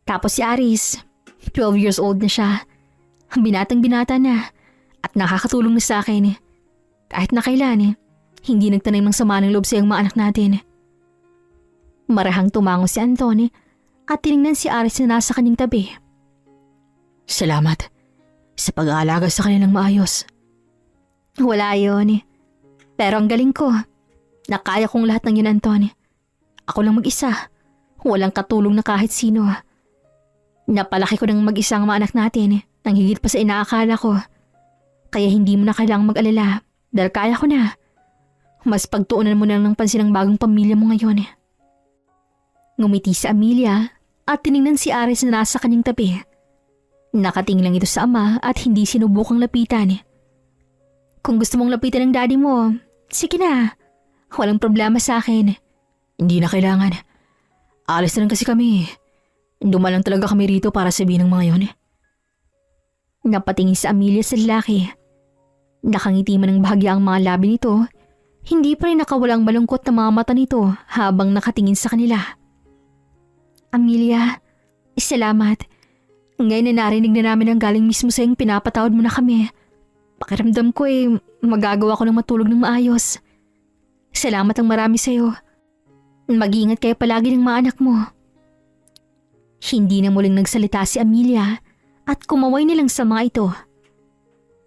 Tapos si Aris, 12 years old na siya. Binatang-binata na at nakakatulong na sa akin. Kahit na kailan, hindi nagtanim ng sama ng loob sa iyong mga anak natin. Marahang tumango si Anton at tiningnan si Aris na nasa kanyang tabi. Salamat sa pag-aalaga sa kanilang maayos. Wala yun. Pero ang galing ko, nakaya kong lahat ng yun, Anton. Ako lang mag-isa. Walang katulong na kahit sino. Napalaki ko ng mag-isa ang mga anak natin nang higit pa sa inaakala ko. Kaya hindi mo na kailangang mag-alala dahil kaya ko na. Mas pagtuunan mo na ng pansin ang bagong pamilya mo ngayon. Ngumiti si Amelia at tiningnan si Aris na nasa kanyang tabi. Nakatingin lang ito sa ama at hindi sinubukang lapitan. Kung gusto mong lapitan ng daddy mo, sige na. Walang problema sa akin. Hindi na kailangan. Alis na lang kasi kami. Dumalang talaga kami rito para sabihin ng mga yon. Napatingin si Amelia sa lalaki. Nakangiti man ng bahagya ang mga labi nito, hindi pa rin nakawalang malungkot na mga mata nito habang nakatingin sa kanila. Amelia, salamat. Ngayon na narinig na namin ang galing mismo sa iyong pinapatawad mo na kami. Pakiramdam ko magagawa ko ng matulog ng maayos. Salamat ang marami sa iyo. Mag-iingat kayo palagi ng mga anak mo. Hindi na muling nagsalita si Amelia at kumaway nilang sa mga ito.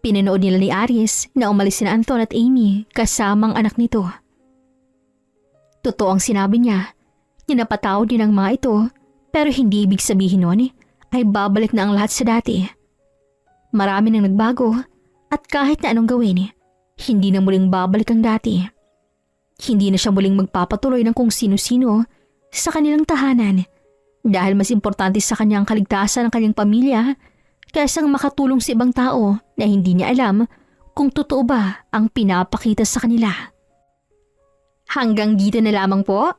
Pinanood nila ni Aris na umalis sina Anton at Amy kasamang anak nito. Totoo ang sinabi niya. Napatawad din ang mga ito pero hindi ibig sabihin nun ay babalik na ang lahat sa dati. Marami nang nagbago at kahit na anong gawin, hindi na muling babalik ang dati. Hindi na siya muling magpapatuloy ng kung sino-sino sa kanilang tahanan dahil mas importante sa kanya ang kaligtasan ng kanyang pamilya kaysa makatulong sa ibang tao na hindi niya alam kung totoo ba ang pinapakita sa kanila. Hanggang dito na lamang po.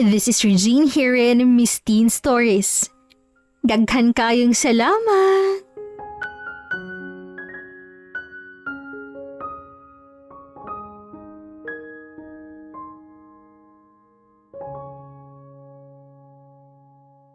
This is Regine here in Miss Teen Stories. Daghan kayong salamat!